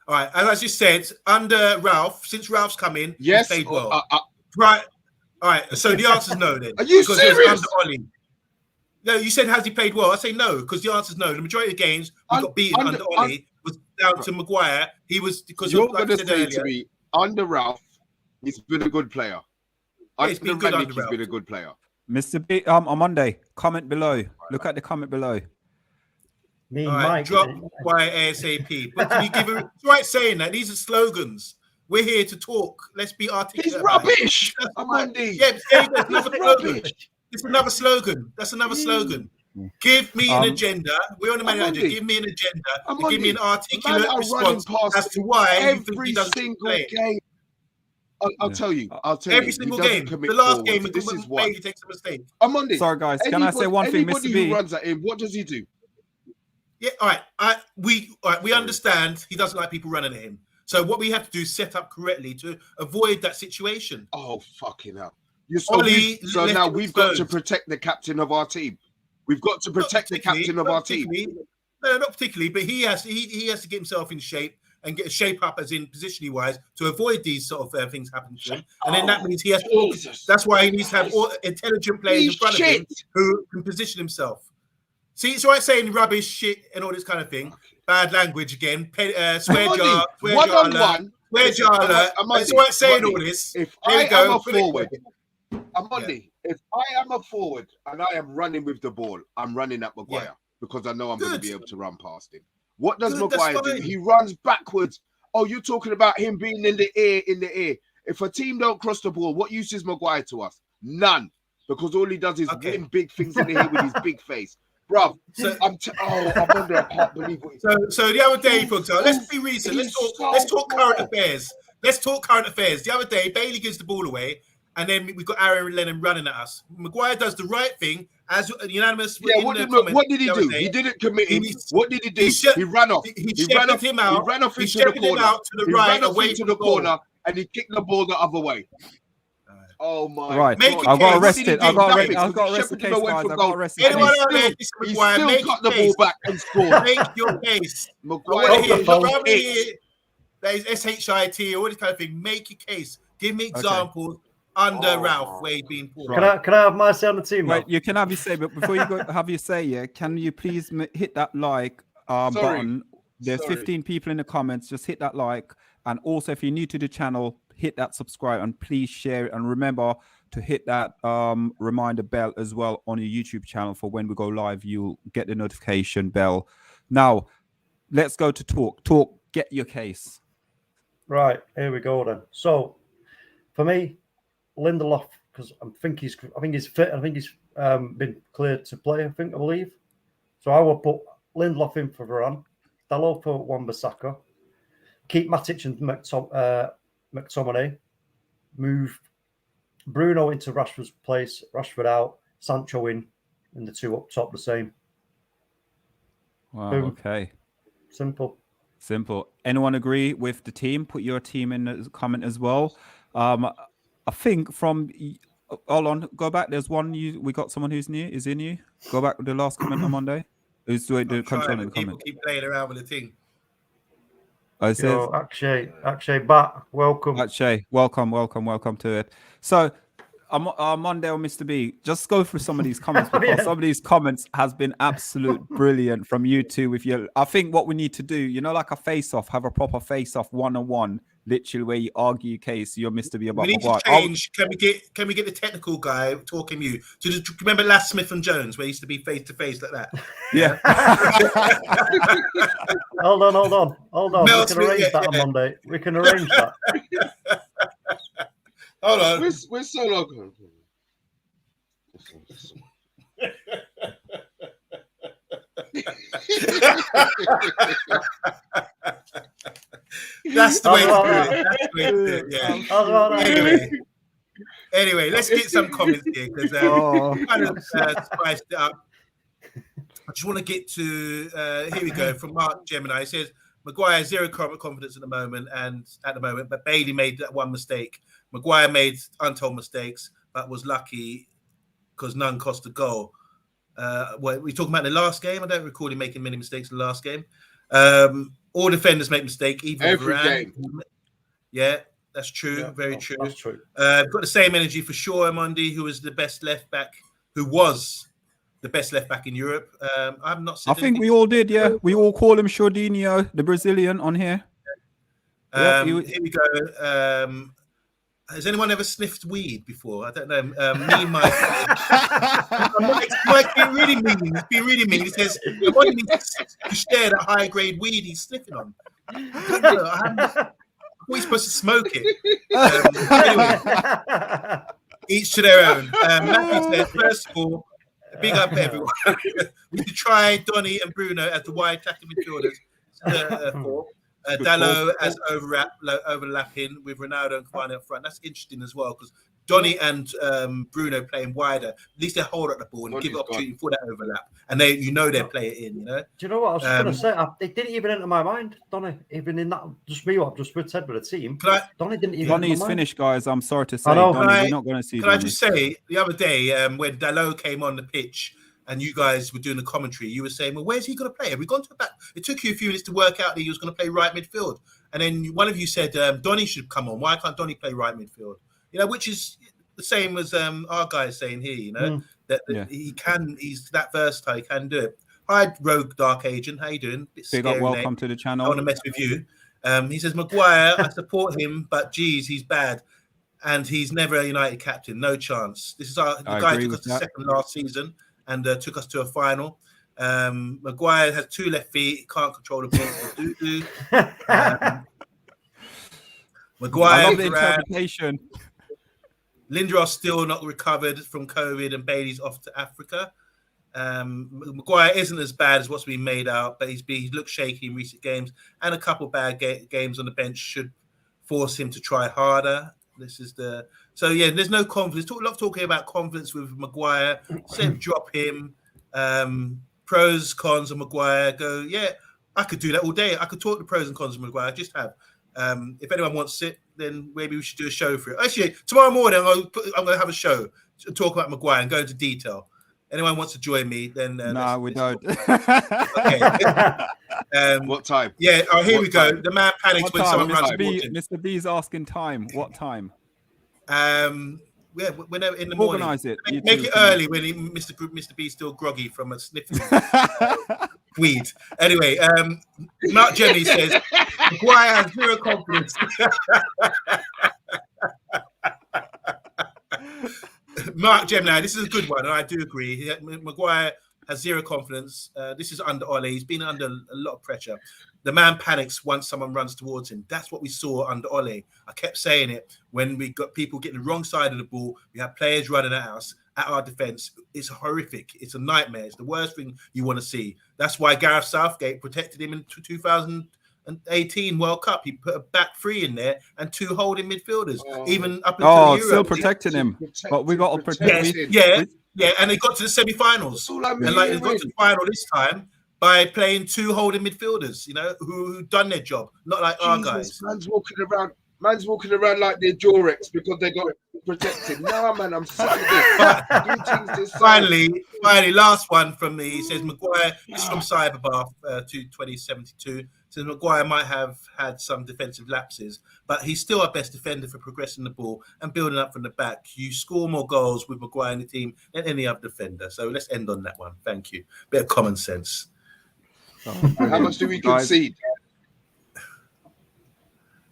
S4: All right, and as you said, under Ralph, since Ralph's come in,
S3: Yes.
S4: he's played well. Right. All right. So the answer's no then.
S3: Are you
S4: because it was
S3: serious?
S4: under Ollie. No, you said has he played well? I say no because the answer's no. The majority of games we got beaten under Ollie was down to Maguire. He was because
S3: you're
S4: like
S3: going to say to me under Ralph, he's been a good player.
S4: Yeah, he's been good under
S3: Rangnick,
S4: Ralph.
S3: he's been a good player.
S1: Mr. B, on Monday, comment below. Look at the comment below.
S2: Me and
S4: All right,
S2: Mike.
S4: drop Maguire ASAP. But can you give him? It's right saying that these are slogans. We're here to talk. Let's be articulate.
S3: He's rubbish.
S4: Amandi. Yeah, it's another slogan. It's another slogan. That's another slogan. Give me an agenda. We're on the manager. Give me an agenda. And give me an articulate response as to why
S3: every single game. I'll tell you.
S4: Every single game. The last game, this is why he takes a mistake.
S3: Amandi.
S1: Sorry, guys. Can I say one thing, Mr. B?
S3: Anybody who runs at him, what does he do?
S4: Yeah, all right. We understand he doesn't like people running at him. So what we have to do is set up correctly to avoid that situation.
S3: Oh, fucking hell. So now we've got to protect the captain of our team. We've got to protect the captain of our team.
S4: No, not particularly, but he has to get himself in shape and get a shape up as in positionally wise to avoid these sort of things happening to him. And then that means he has to, that's why he needs to have intelligent players in front of him who can position himself. See, it's right saying rubbish, shit, and all this kind of thing. Bad language again. Swear jar. It's right saying all this.
S3: If I am a forward, if I am a forward and I am running with the ball, I'm running at Maguire because I know I'm going to be able to run past him. What does Maguire do? He runs backwards. Oh, you're talking about him being in the air. If a team don't cross the ball, what use is Maguire to us? None. Because all he does is win big things in the air with his big face. Bruv, I can't believe what
S4: so the other day, for example, let's be recent. Let's talk current affairs. The other day, Bailey gives the ball away, and then we've got Aaron Lennon running at us. Maguire does the right thing, as unanimous.
S3: Yeah, what did he do? He didn't commit him. What did he do? He ran off. He ran off him out. He ran off into the corner. He ran off into the corner, and he kicked the ball the other way. Oh my!
S1: Right, I got arrested. I got arrested. Case, guys. I got arrested.
S3: Anyone out there? He still cut the ball back and scored.
S4: Make your case.
S3: Maguire,
S4: that is SHIT, all this kind of thing. Make your case. Give me examples under Ralph where he's being poor.
S2: Can I have my say on the team?
S1: Right, you can have your say, but before you go have your say, can you please hit that like button? There's 15 people in the comments. Just hit that like, and also if you're new to the channel, hit that subscribe and please share it. And remember to hit that reminder bell as well on your YouTube channel for when we go live. You'll get the notification bell. Now, let's go to talk. Talk, get your case.
S2: Right, here we go then. So, for me, Lindelof, because I think he's fit. I think he's been cleared to play. I believe. So I will put Lindelof in for Varane, Dalot for Wan-Bissaka, keep Matic and McTominay, move Bruno into Rashford's place, Rashford out, Sancho in, and the two up top the same.
S1: Wow.
S2: Boom.
S1: Okay.
S2: Simple.
S1: Anyone agree with the team? Put your team in the comment as well. I think from hold on, go back. There's one we got someone who's new. Is he new? Go back with the last comment on Monday. Who's doing the comment?
S4: People keep playing around with the thing.
S1: I said,
S2: Akshay, Bat, welcome.
S1: Akshay, welcome to it. So, Monday or Mr. B, just go through some of these comments because some of these comments has been absolute brilliant from you two. With your, I think what we need to do, like a face-off, have a proper face-off one-on-one, literally where you argue your case. You're Mr. B about.
S4: We need to change. Can we get the technical guy talking you? Do you remember last Smith and Jones where he used to be face-to-face like that?
S1: Yeah.
S2: Hold on. We can arrange that on Monday. We can arrange that.
S4: Hold on.
S3: We're so local.
S4: That's the way to do it. Yeah. Anyway, let's get some comments here because kind of spiced it up. just want to get to here we go from Mark Gemini. He says Maguire zero confidence at the moment, but Bailey made that one mistake. Maguire made untold mistakes, but was lucky because none cost a goal. What we talking about in the last game? I don't recall him making many mistakes in the last game. All defenders make mistakes, even
S3: Every
S4: Varane.
S3: game.
S4: Yeah, that's true.
S2: Yeah,
S4: Very true.
S2: That's true.
S4: Got the same energy for sure. OMONDI, who was the best left back in Europe. I've not said
S1: I think we all did, yeah. We all call him Shordinho, the Brazilian, on here.
S4: Here we go. Has anyone ever sniffed weed before? I don't know. Me, Mike. Mike being really mean. He's being really mean. He says, "I want him to share that high grade weed he's sniffing on." I don't know. We're supposed to smoke it. Anyway, each to their own. Matthew says, first of all, big up everyone. We should try Donny and Bruno as the wide attacking midfielders. Dalot as overlapping with Ronaldo and Cavani up front. That's interesting as well because Donny and Bruno playing wider. At least they hold up the ball and
S3: Donny's
S4: give opportunity for that overlap. And they play it in. You know.
S2: Do you know what I was just going to say? It didn't even enter my mind, Donny. Even in that, just me, what I've just said with the team. Donny didn't even.
S1: Donny's finished, guys. I'm sorry to say,
S2: know.
S1: Donny, we're not going to see.
S4: Can I just say the other day when Dalot came on the pitch? And you guys were doing the commentary, you were saying, well, where's he going to play? Have we gone to the back? It took you a few minutes to work out that he was going to play right midfield. And then one of you said, Donny should come on. Why can't Donny play right midfield? You know, which is the same as our guy is saying here, you know, that he can, he's that versatile, he can do it. Hi, Rogue Dark Agent. How you doing?
S1: Big up, welcome to the channel.
S4: I want to mess with you. He says, Maguire, I support him, but geez, he's bad. And he's never a United captain. No chance. This is the guy who took us to second last season. And took us to a final. Maguire has two left feet, can't control the ball. Maguire,
S1: I love the interpretation.
S4: Lindelöf still not recovered from COVID, and Bailey's off to Africa. Maguire isn't as bad as what's been made out, but he's looked shaky in recent games, and a couple bad games on the bench should force him to try harder. There's no confidence. A lot of talking about confidence with Maguire. Said drop him. Pros, cons of Maguire. Go, yeah, I could do that all day. I could talk the pros and cons of Maguire. Just have. If anyone wants it, then maybe we should do a show for it. Actually, tomorrow morning I'm going to have a show to talk about Maguire and go into detail. Anyone wants to join me, then...
S1: no, we don't.
S4: Okay.
S3: What time?
S4: Yeah, here we go. The man panics when someone runs towards him.
S1: Mr. B's asking time. What time?
S4: Whenever in the morning.
S1: Organise it.
S4: Make it early when Mr. B's still groggy from a sniffing weed. Anyway, Mark Jenny says, Maguire has zero confidence. Mark Gemini, this is a good one, and I do agree. Maguire has zero confidence. This is under Ole. He's been under a lot of pressure. The man panics once someone runs towards him. That's what we saw under Ole. I kept saying it when we got people getting the wrong side of the ball. We have players running at us, at our defense. It's horrific. It's a nightmare. It's the worst thing you want to see. That's why Gareth Southgate protected him in 2018 World Cup. He put a back three in there and two holding midfielders, even up until the Euro.
S1: Still protecting him. But we got to protect
S4: him. Yeah, and they got to the semi-finals. And they got to the final this time by playing two holding midfielders, you know, who done their job, not like our guys.
S3: Man's walking around like they're Durex because they got protected. No, man, I'm sorry.
S4: Finally, last one from me. He says Maguire, this is from Cyberbath 2072. Says Maguire might have had some defensive lapses, but he's still our best defender for progressing the ball and building up from the back. You score more goals with Maguire in the team than any other defender. So let's end on that one. Thank you. Bit of common sense.
S3: How much do we concede?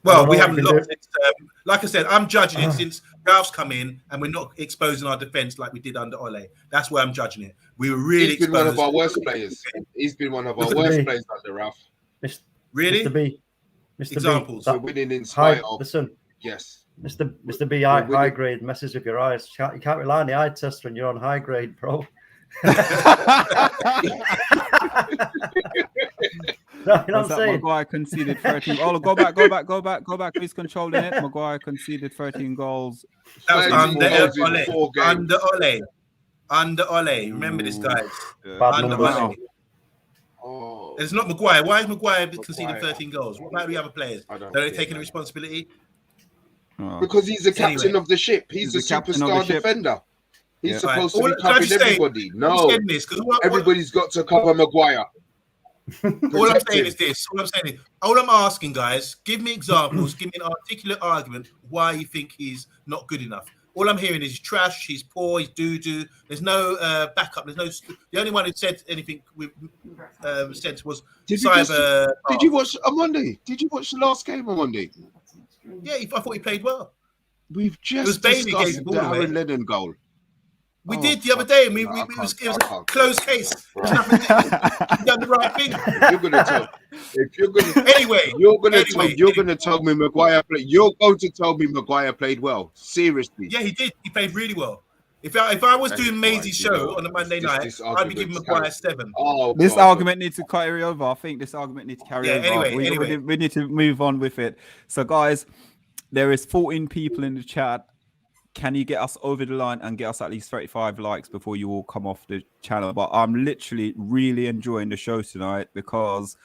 S4: Well, we haven't lost it. Like I said, I'm judging it since Ralph's come in and we're not exposing our defence like we did under Ole. That's where I'm judging it. We were really
S3: He's been one of our worst players. He's been one of our worst players under Ralph.
S4: Really?
S2: Mr. B.
S4: Examples.
S3: We're winning in spite of...
S2: Listen.
S3: Yes.
S2: Mr. B, high grade messes with your eyes. You can't rely on the eye test when you're on high grade, bro.
S1: You know what I'm saying? Maguire conceded 13. Oh, go back. Who's controlling it? Maguire conceded 13 goals.
S4: That was under Ole. Under Ole. Remember this, guys.
S2: Bad numbers.
S4: It's not Maguire. Why is Maguire conceding 13 goals? What about the other players?
S3: I don't
S4: They're
S3: care,
S4: taking the
S3: man.
S4: responsibility.
S1: Oh.
S3: Because he's the captain
S4: Anyway.
S3: of the ship. He's the
S1: He's the captain of the
S3: superstar
S1: ship.
S3: defender. He's
S1: Yeah.
S3: supposed
S4: Right.
S3: to be
S4: Can I
S3: covering
S4: just say-
S3: everybody.
S4: I'm
S3: No,
S4: saying this because
S3: everybody's got to cover Maguire.
S4: all I'm
S3: Protect
S4: saying
S3: him.
S4: is this. All I'm asking, guys, give me examples, give me an articulate argument why you think he's not good enough. All I'm hearing is he's trash, he's poor, he's doo-doo. There's no backup. There's no. The only one who said anything with sense was
S3: Did you watch OMONDI? Did you watch the last game on Monday?
S4: Yeah, I thought he played well.
S3: We've
S4: was
S3: just
S4: Bailey gave
S3: discussed
S4: the
S3: the
S4: ball away.
S3: Ron Lennon goal.
S4: We
S3: Oh,
S4: did the other day, and it
S3: I
S4: was
S3: can't.
S4: a closed case. There's nothing. You've done the right thing.
S3: You're gonna tell me Maguire played. You're going to tell me Maguire played well. Seriously.
S4: Yeah, he did. He played really well. If I was doing Maisie's show
S3: you know,
S4: on a Monday night,
S3: this
S4: I'd be giving Maguire 7.
S3: Oh,
S1: This
S3: God.
S1: argument needs to carry over. I think this argument needs to carry over.
S4: Anyway.
S1: We need to move on with it. So, guys, there is 14 people in the chat. Can you get us over the line and get us at least 35 likes before you all come off the channel? But I'm literally really enjoying the show tonight because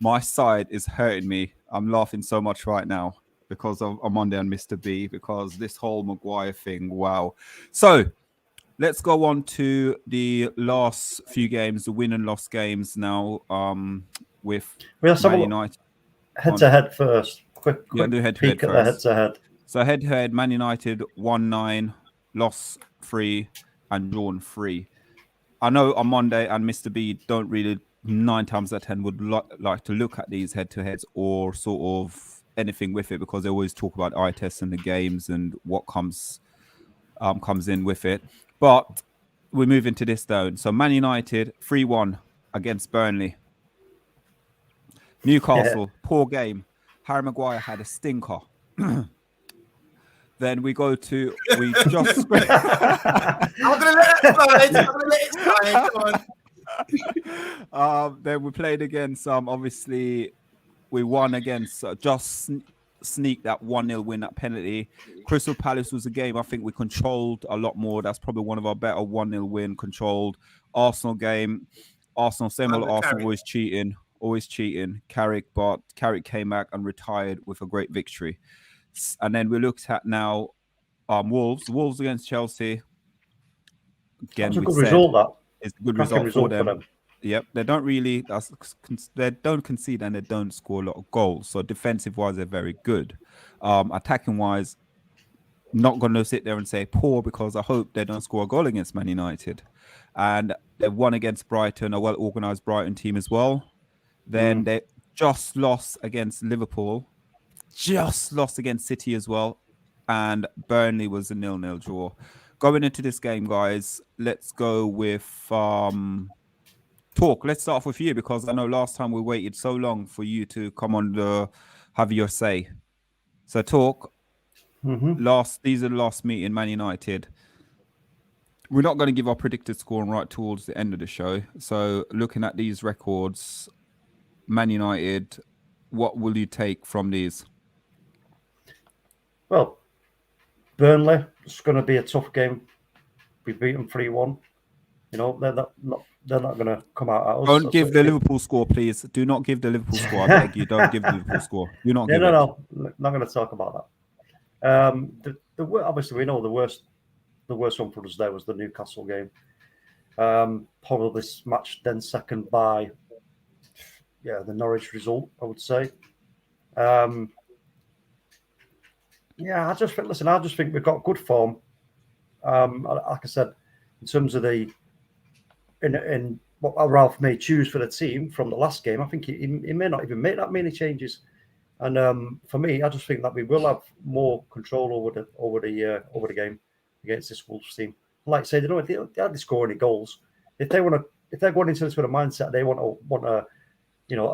S1: my side is hurting me. I'm laughing so much right now because of OMONDI and Mr. B, because this whole Maguire thing, wow. So let's go on to the last few games, the win and loss games now with Man United.
S2: Head-to-head first. Quick
S1: do head-to-head
S2: peek at the head-to-head.
S1: So head-to-head, Man United 1-9, loss 3, and drawn 3. I know OMONDI and Mr. B don't really 9 times out of 10 would like to look at these head-to-heads or sort of anything with it because they always talk about eye tests and the games and what comes in with it. But we move into this though. So Man United 3-1 against Burnley. Newcastle, poor game. Harry Maguire had a stinker. Then we go to I'm gonna let it slide. Come on. Then we played against obviously we won against just sneaked that 1-0 win, that penalty. Crystal Palace was a game I think we controlled a lot more. That's probably one of our better 1-0 win controlled. Arsenal game. Same old Arsenal, always cheating. Carrick came back and retired with a great victory. And then we looked at now Wolves against Chelsea. Again,
S2: that's a good result. That
S1: it's a good result for them. Yep, they don't concede and they don't score a lot of goals. So defensive wise, they're very good. Attacking wise, not going to sit there and say poor because I hope they don't score a goal against Man United. And they've won against Brighton, a well organised Brighton team as well. Then they just lost against Liverpool. Just lost against City as well, and Burnley was a 0-0 draw. Going into this game, guys, let's go with talk. Let's start off with you because I know last time we waited so long for you to come on have your say. So talk. These are the last meeting, Man United. We're not going to give our predicted score right towards the end of the show. So looking at these records, Man United, what will you take from these?
S2: Well, Burnley, it's going to be a tough game. We beat them 3-1. You know, they're not going to come out at us.
S1: Don't give the Liverpool score, please. Do not give the Liverpool score. I beg you, don't give the Liverpool score. Do not give it.
S2: No. Not going to talk about that. Obviously, we know the worst one for us there was the Newcastle game. Probably this match then second by, the Norwich result, I would say. I just think we've got good form. Like I said, in terms of in what Ralph may choose for the team from the last game, I think he may not even make that many changes. And for me, I just think that we will have more control over the game against this Wolves team. Like I say, they hardly score any goals. If they're going into this with a mindset they want a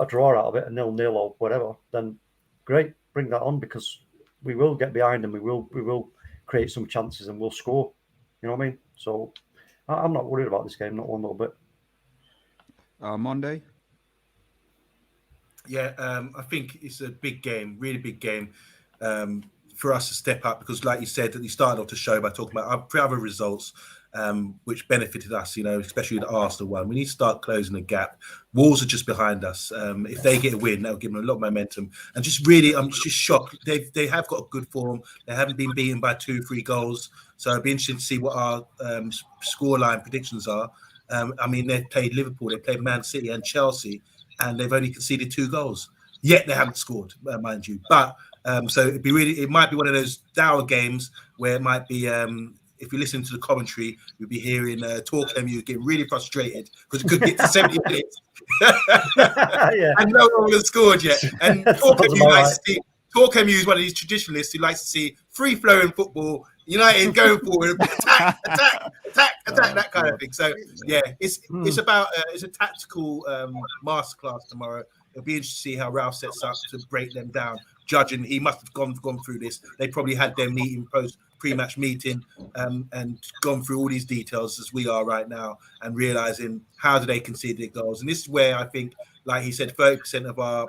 S2: draw out of it, a 0-0 or whatever, then great, bring that on because we will get behind them. We will create some chances and we'll score. You know what I mean? So I'm not worried about this game, not one little bit.
S1: Monday.
S4: Yeah, I think it's a big game, really big game for us to step up because, like you said, you started off the show by talking about our other results. which benefited us, especially the Arsenal one. We need to start closing the gap. Wolves are just behind us. If they get a win, that'll give them a lot of momentum. And just really, I'm just shocked. They have got a good form. They haven't been beaten by 2-3 goals. So it'd be interesting to see what our scoreline predictions are. They've played Liverpool, they've played Man City and Chelsea, and they've only conceded 2 goals. Yet they haven't scored, mind you. But so it might be one of those dour games where it might be. If you listen to the commentary, you'll be hearing TalkMU getting really frustrated because it could get to 70 minutes and no one has scored yet. And TalkMU is one of these traditionalists who likes to see free-flowing football, United going forward, attack, that kind of thing. So yeah, it's about it's a tactical masterclass tomorrow. It'll be interesting to see how Ralph sets up to break them down. Judging, he must have gone through this. They probably had their meeting pre-match meeting and gone through all these details as we are right now and realizing how do they concede their goals. And this is where I think, like he said, 30% of our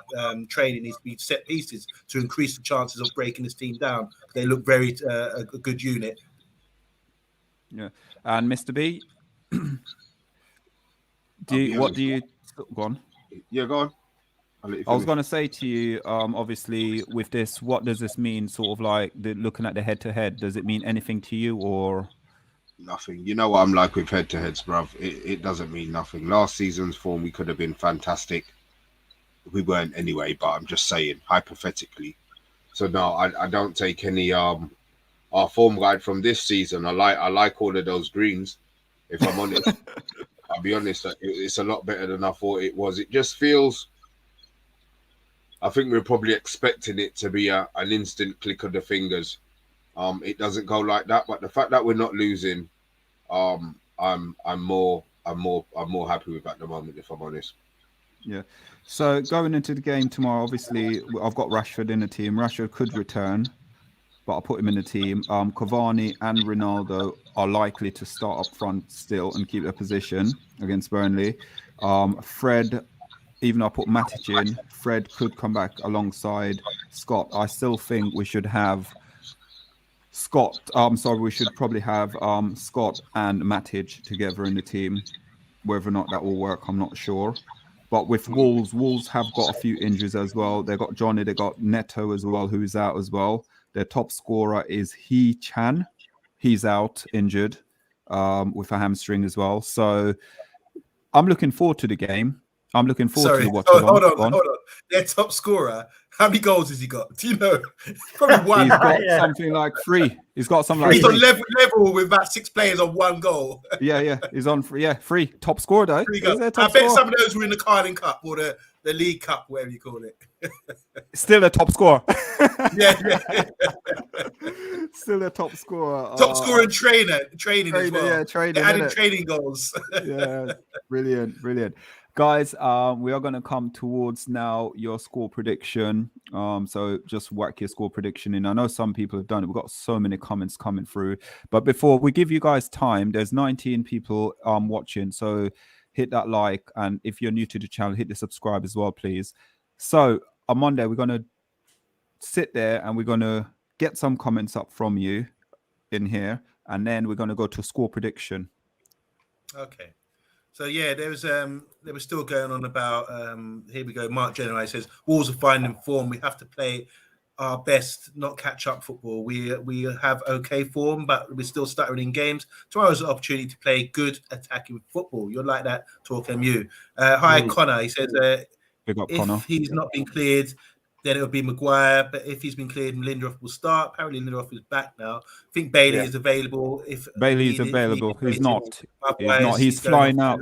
S4: training needs to be set pieces to increase the chances of breaking this team down. They look very a good unit.
S1: Yeah, and Mr. B, what do you go on?
S3: Yeah, go on.
S1: I was going to say to you, obviously, with this, what does this mean? Sort of like looking at the head-to-head. Does it mean anything to you or
S3: nothing? You know what I'm like with head-to-heads, bruv. It doesn't mean nothing. Last season's form, we could have been fantastic. We weren't anyway, but I'm just saying, hypothetically. So no, I don't take any our form guide from this season. I like all of those greens. If I'm honest, I'll be honest. It's a lot better than I thought it was. It just feels. I think we're probably expecting it to be an instant click of the fingers. It doesn't go like that, but the fact that we're not losing, I'm more happy with at the moment, if I'm honest.
S1: Yeah. So going into the game tomorrow, obviously I've got Rashford in the team. Rashford could return, but I'll put him in the team. Cavani and Ronaldo are likely to start up front still and keep their position against Burnley. Fred. Even though I put Matic in, Fred could come back alongside Scott. I still think we should have Scott. We should probably have Scott and Matic together in the team. Whether or not that will work, I'm not sure. But with Wolves have got a few injuries as well. They got Johnny, they got Neto as well, who's out as well. Their top scorer is Chan. He's out injured with a hamstring as well. So I'm looking forward to the game. I'm looking forward to watching.
S4: Hold on. Their top scorer, how many goals has he got? Do you know? Probably one.
S1: He's got something like 3. He's got something like
S4: he's
S1: 3.
S4: On level with about 6 players on 1 goal.
S1: Yeah. He's on 3. Top scorer though.
S4: I bet some of those were in the Carling Cup or the League Cup, whatever you call it.
S1: Still a top scorer.
S4: Yeah.
S1: Still a top scorer.
S4: Top scorer and training as well.
S1: Yeah, training.
S4: Adding training goals.
S1: Yeah, brilliant. Guys, we are going to come towards now your score prediction. So just whack your score prediction in. I know some people have done it. We've got so many comments coming through. But before we give you guys time, there's 19 people watching. So hit that like. And if you're new to the channel, hit the subscribe as well, please. So on Monday, we're going to sit there and we're going to get some comments up from you in here. And then we're going to go to score prediction.
S4: Okay. So yeah, there was still going on about here we go. Mark General says Wolves are finding form. We have to play our best, not catch up football. We have okay form, but we're still stuttering in games. Tomorrow's an opportunity to play good attacking football. You're like that, TalkMU. Hi Connor. He says
S1: Connor.
S4: He's not been cleared, then it'll be Maguire. But if he's been cleared, Lindelof will start. Apparently Lindelof is back now. I think Bailey is available. If
S1: Bailey is available, he's not. He's flying out.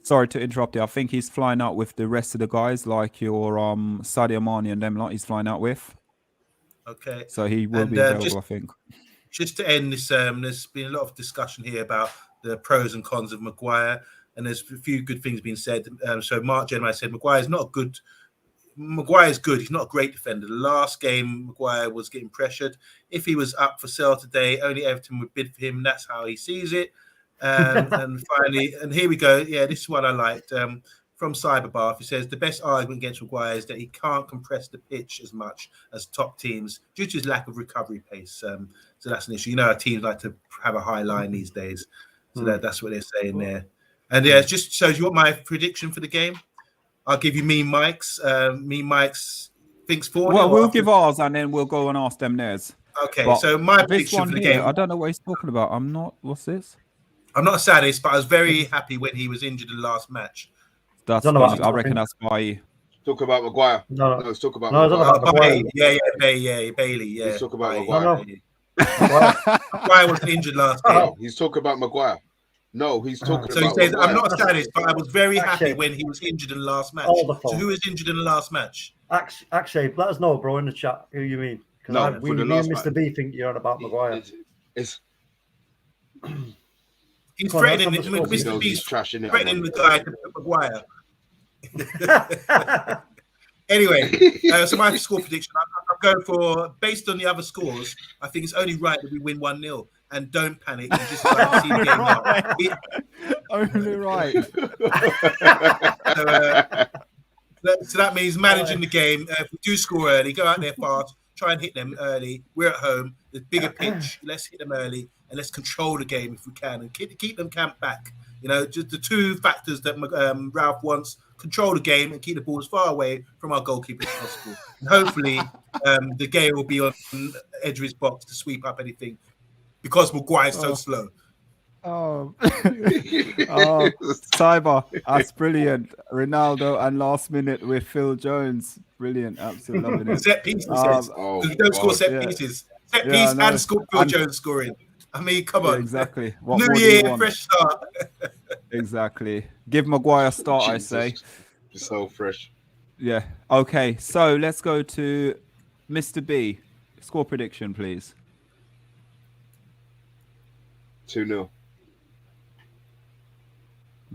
S1: Sorry to interrupt you. I think he's flying out with the rest of the guys, like your Sadio Mane and them. Like he's flying out with.
S4: Okay.
S1: So he will be available, I think.
S4: Just to end this, there's been a lot of discussion here about the pros and cons of Maguire, and there's a few good things being said. So Mark General said Maguire's not good. Maguire's good. He's not a great defender. The last game, Maguire was getting pressured. If he was up for sale today, only Everton would bid for him. That's how he sees it. And finally, and here we go. Yeah, this is what I liked. from Cyberbath, he says the best argument against Maguire is that he can't compress the pitch as much as top teams due to his lack of recovery pace. So that's an issue. You know, our teams like to have a high line these days. So that's what they're saying there. And yeah, it just shows you what my prediction for the game. I'll give you me Mike's. Me Mike's thinks 4-0.
S1: Well, we'll give ours and then we'll go and ask them theirs.
S4: Okay,
S1: But
S4: so my
S1: this
S4: prediction
S1: one
S4: for the
S1: here,
S4: game.
S1: I don't know what he's talking about. I'm not. What's this?
S4: I'm not a sadist, but I was very happy when he was injured in the last match.
S1: That's.
S2: Don't know what
S1: I reckon that's why.
S3: Talk about Maguire.
S2: No.
S3: Let's talk about
S2: No,
S3: Maguire.
S2: Maguire.
S4: Bailey. Yeah.
S3: Let's talk about
S4: Bailey.
S3: Maguire.
S4: Maguire was injured last game.
S3: No, he's talking about Maguire. No, he's talking
S4: So he
S3: about
S4: says,
S3: Maguire.
S4: I'm not a sadist, but I was very happy
S2: Actually,
S4: when he was injured in the last match.
S2: all the
S4: So
S2: fault.
S4: who was injured in the last match?
S2: Actually, let us know, bro, in the chat who you mean.
S3: No,
S2: We
S3: for the
S2: me and
S3: last
S2: Mr. B think you're on about Maguire.
S3: It's
S4: He's
S2: Come on, let's
S4: threatening
S2: have the score.
S4: Mr.
S3: he's
S4: B's
S3: trash in it.
S4: threatening the guy to put Maguire. Anyway, so my score prediction, I'm going for, based on the other scores, I think it's only right that we win 1-0 and don't panic and just see the game out.
S1: Only right.
S4: So that means managing the game. If we do score early, go out there fast, try and hit them early. We're at home, the bigger pitch, let's hit them early and let's control the game if we can and keep them camped back. You know, just the two factors that Ralph wants: control the game and keep the ball as far away from our goalkeeper as possible. And hopefully, the game will be on the edge of his box to sweep up anything because Maguire's so slow.
S1: Oh, Cyber, that's brilliant. Ronaldo and last minute with Phil Jones, brilliant, absolutely loving it.
S4: Set pieces, because you don't score set pieces. Set piece and score Phil Jones scoring. I mean, come on.
S1: Exactly. What
S4: New
S1: more do you
S4: year,
S1: want?
S4: fresh start.
S1: Exactly. Give Maguire a start, I
S3: Jesus.
S1: say.
S3: So fresh.
S1: Yeah. Okay. So let's go to Mr. B. Score prediction, please.
S3: 2-0.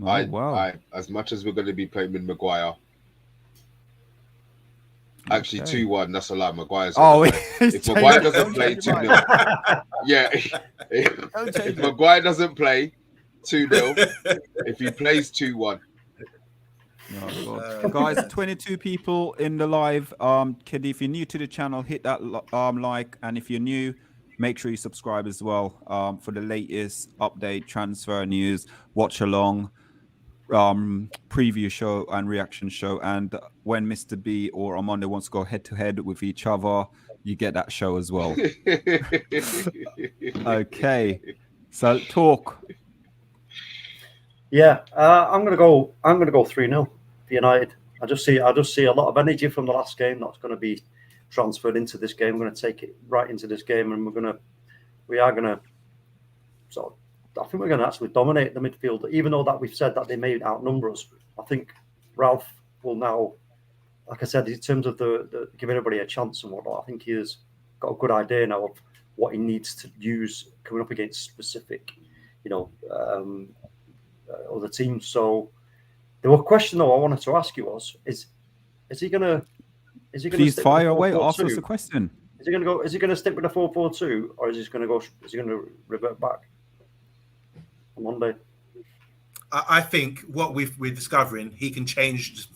S1: Oh, wow.
S3: As much as we're going to be playing with Maguire. Actually,
S1: Okay.
S3: 2-1. That's a lie. Maguire's.
S1: Oh,
S3: If Maguire doesn't play, 2-0. Yeah. If Maguire doesn't play, 2-0. If he plays, 2-1.
S1: Oh, God. Guys, 22 people in the live. Kid, if you're new to the channel, hit that like, and if you're new, make sure you subscribe as well for the latest update, transfer news, watch along, preview show and reaction show. And when Mr. B or Armando wants to go head to head with each other, you get that show as well. Okay, so talk.
S2: Yeah, I'm gonna go 3-0 for United. I just see a lot of energy from the last game that's going to be transferred into this game. We're going to take it right into this game, and we are gonna sort of. I think we're going to actually dominate the midfield, even though that we've said that they may outnumber us. I think Ralph will now, like I said, in terms of the giving everybody a chance and whatnot, I think he has got a good idea now of what he needs to use coming up against specific, other teams. So the question though I wanted to ask you was: is he gonna
S1: Please fire away. Ask us a question.
S2: Is he gonna stick with the 4-4-2, or is he gonna revert back on Monday?
S4: I think what we're discovering, he can change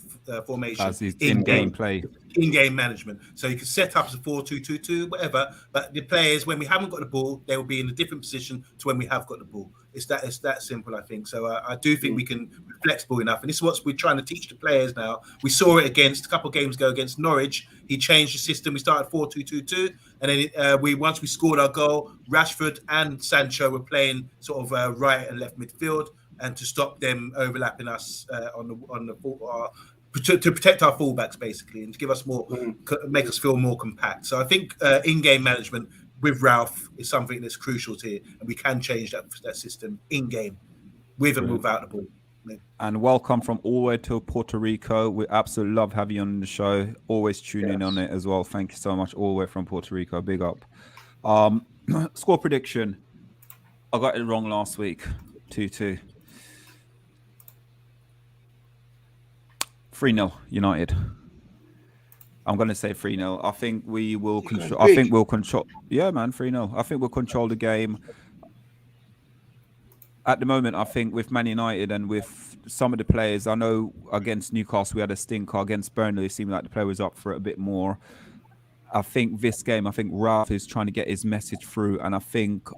S4: formation
S1: As his in-game play.
S4: In-game management. So you can set up as a 4-2-2-2, whatever. But the players, when we haven't got the ball, they will be in a different position to when we have got the ball. It's that simple, I think. So I do think we can be flexible enough. And this is what we're trying to teach the players now. We saw it a couple of games ago against Norwich. He changed the system. We started 4-2-2-2. And then once we scored our goal, Rashford and Sancho were playing sort of right and left midfield, and to stop them overlapping us to protect our fullbacks basically, and to give us more, make us feel more compact. So I think in-game management with Ralph is something that's crucial here, and we can change that system in-game with and without the ball.
S1: And welcome from all the way to Puerto Rico. We absolutely love having you on the show. Always tune in on it as well. Thank you so much, all the way from Puerto Rico. Big up. Score prediction. I got it wrong last week. 2-2. 3-0 United. I'm going to say 3-0. I think we will control. I think we'll control. Yeah, man, 3-0. I think we'll control the game. at the moment, I think with Man United and with some of the players, I know against Newcastle we had a stinker. Against Burnley, it seemed like the player was up for it a bit more. I think this game, I think Ralph is trying to get his message through, and I think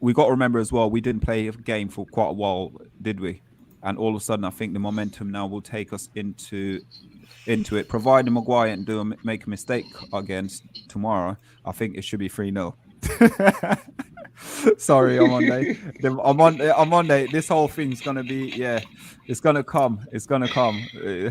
S1: we got to remember as well, we didn't play a game for quite a while, did we? And all of a sudden, I think the momentum now will take us into it. Providing Maguire and make a mistake against tomorrow, I think it should be 3-0. Sorry, on Monday. This whole thing's gonna be, it's gonna come.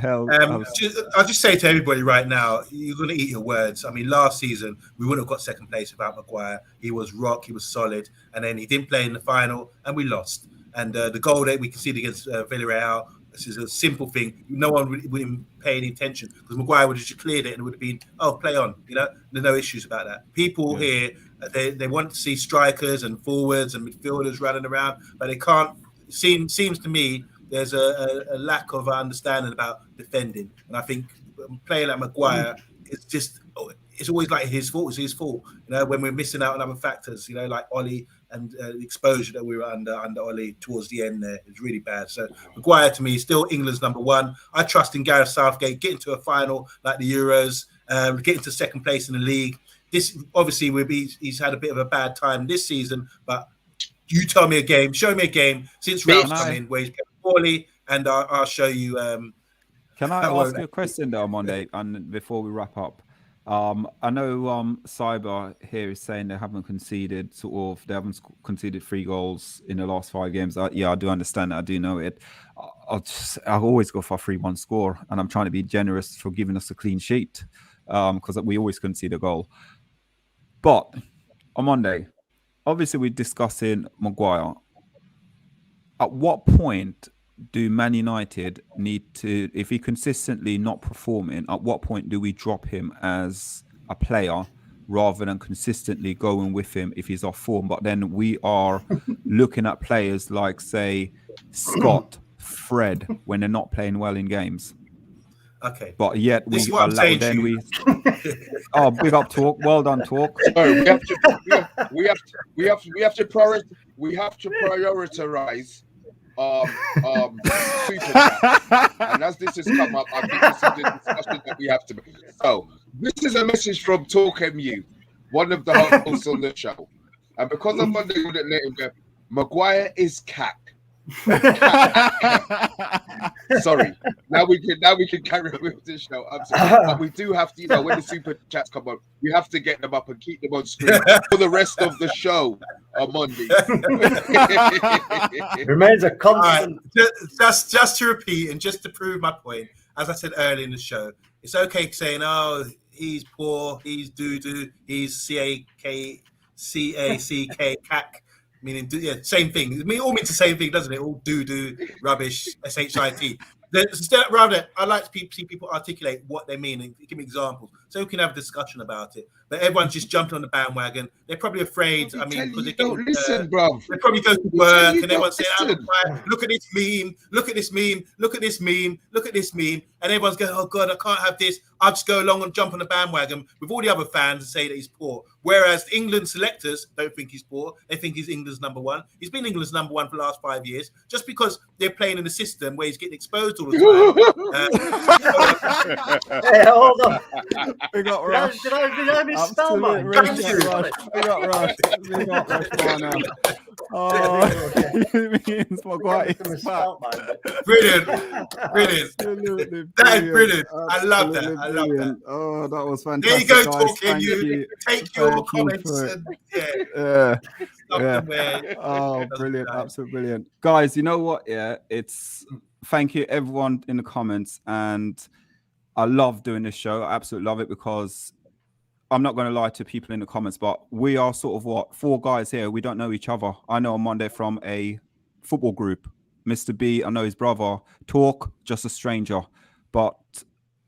S1: Hell,
S4: I'll just say to everybody right now, you're gonna eat your words. I mean, last season we wouldn't have got second place without Maguire. He was rock, he was solid, and then he didn't play in the final, and we lost. And the goal that we conceded against Villarreal, this is a simple thing. No one wouldn't pay any attention because Maguire would have just cleared it and it would have been, play on. There's no issues about that. People here, they want to see strikers and forwards and midfielders running around, but they can't. Seems to me there's a lack of understanding about defending, and I think playing like Maguire, it's always like his fault. It's his fault. When we're missing out on other factors, like Ollie and the exposure that we were under Ollie towards the end there is really bad. So Maguire to me is still England's number one. I trust in Gareth Southgate getting to a final like the Euros, getting to second place in the league. This obviously he's had a bit of a bad time this season, but you tell me a game, show me a game since Ralph's come in where he's playing poorly, and I'll show you.
S1: Can I ask you a question though, Monday, and before we wrap up? I know Cyber here is saying they haven't conceded 3 goals in the last 5 games. I do understand that. I do know it. I'll always go for a 3-1 score, and I'm trying to be generous for giving us a clean sheet because we always concede a goal. But on Monday, obviously we're discussing Maguire. At what point do Man United need to, if he consistently not performing, at what point do we drop him as a player rather than consistently going with him if he's off form? But then we are looking at players like, say, Scott, Fred, when they're not playing well in games.
S4: Okay.
S1: But yet we
S4: this is what I'm
S1: then we big up Talk. Well done, Talk.
S3: Sorry, we have to prioritize super chat. And as this has come up, I think this is the discussion that we have to make. So this is a message from TalkMU, one of the hosts on the show. And because I'm on the let him go, Maguire is cack. Sorry. Now we can carry on with this show. Absolutely. But we do have to, when the super chats come on, we have to get them up and keep them on screen for the rest of the show on Monday.
S2: Remains a constant.
S4: Just to repeat and just to prove my point, as I said earlier in the show, it's okay saying, he's poor, he's doo-doo, he's C-A-C-K, cack. Meaning, same thing. It all means the same thing, doesn't it? All doo-doo, rubbish, S-H-I-T. Rather, I like to see people articulate what they mean and give me examples so we can have a discussion about it. But everyone's just jumping on the bandwagon. They're probably afraid. Because they don't listen, bro. They probably go to work and everyone's saying, look at this meme, look at this meme, look at this meme, look at this meme. And everyone's going, oh, God, I can't have this. I'll just go along and jump on the bandwagon with all the other fans and say that he's poor. Whereas England selectors don't think he's poor. They think he's England's number one. He's been England's number one for the last 5 years. Just because they're playing in a system where he's getting exposed all the
S2: time. Hey, hold on.
S1: We got Rush.
S2: Did I misspell that?
S1: We got Rush. We got Rush now. Oh, it means Maguire is back.
S4: Brilliant. That is brilliant. I love that.
S1: Oh, that was fantastic.
S4: There you go, talking. You take your comments and
S1: Oh, brilliant. Absolutely brilliant. Guys, you know what? Yeah, thank you everyone in the comments, and I love doing this show. I absolutely love it because I'm not going to lie to people in the comments, but we are sort of 4 guys here. We don't know each other. I know on Monday from a football group. Mr. B, I know his brother. Talk, just a stranger. But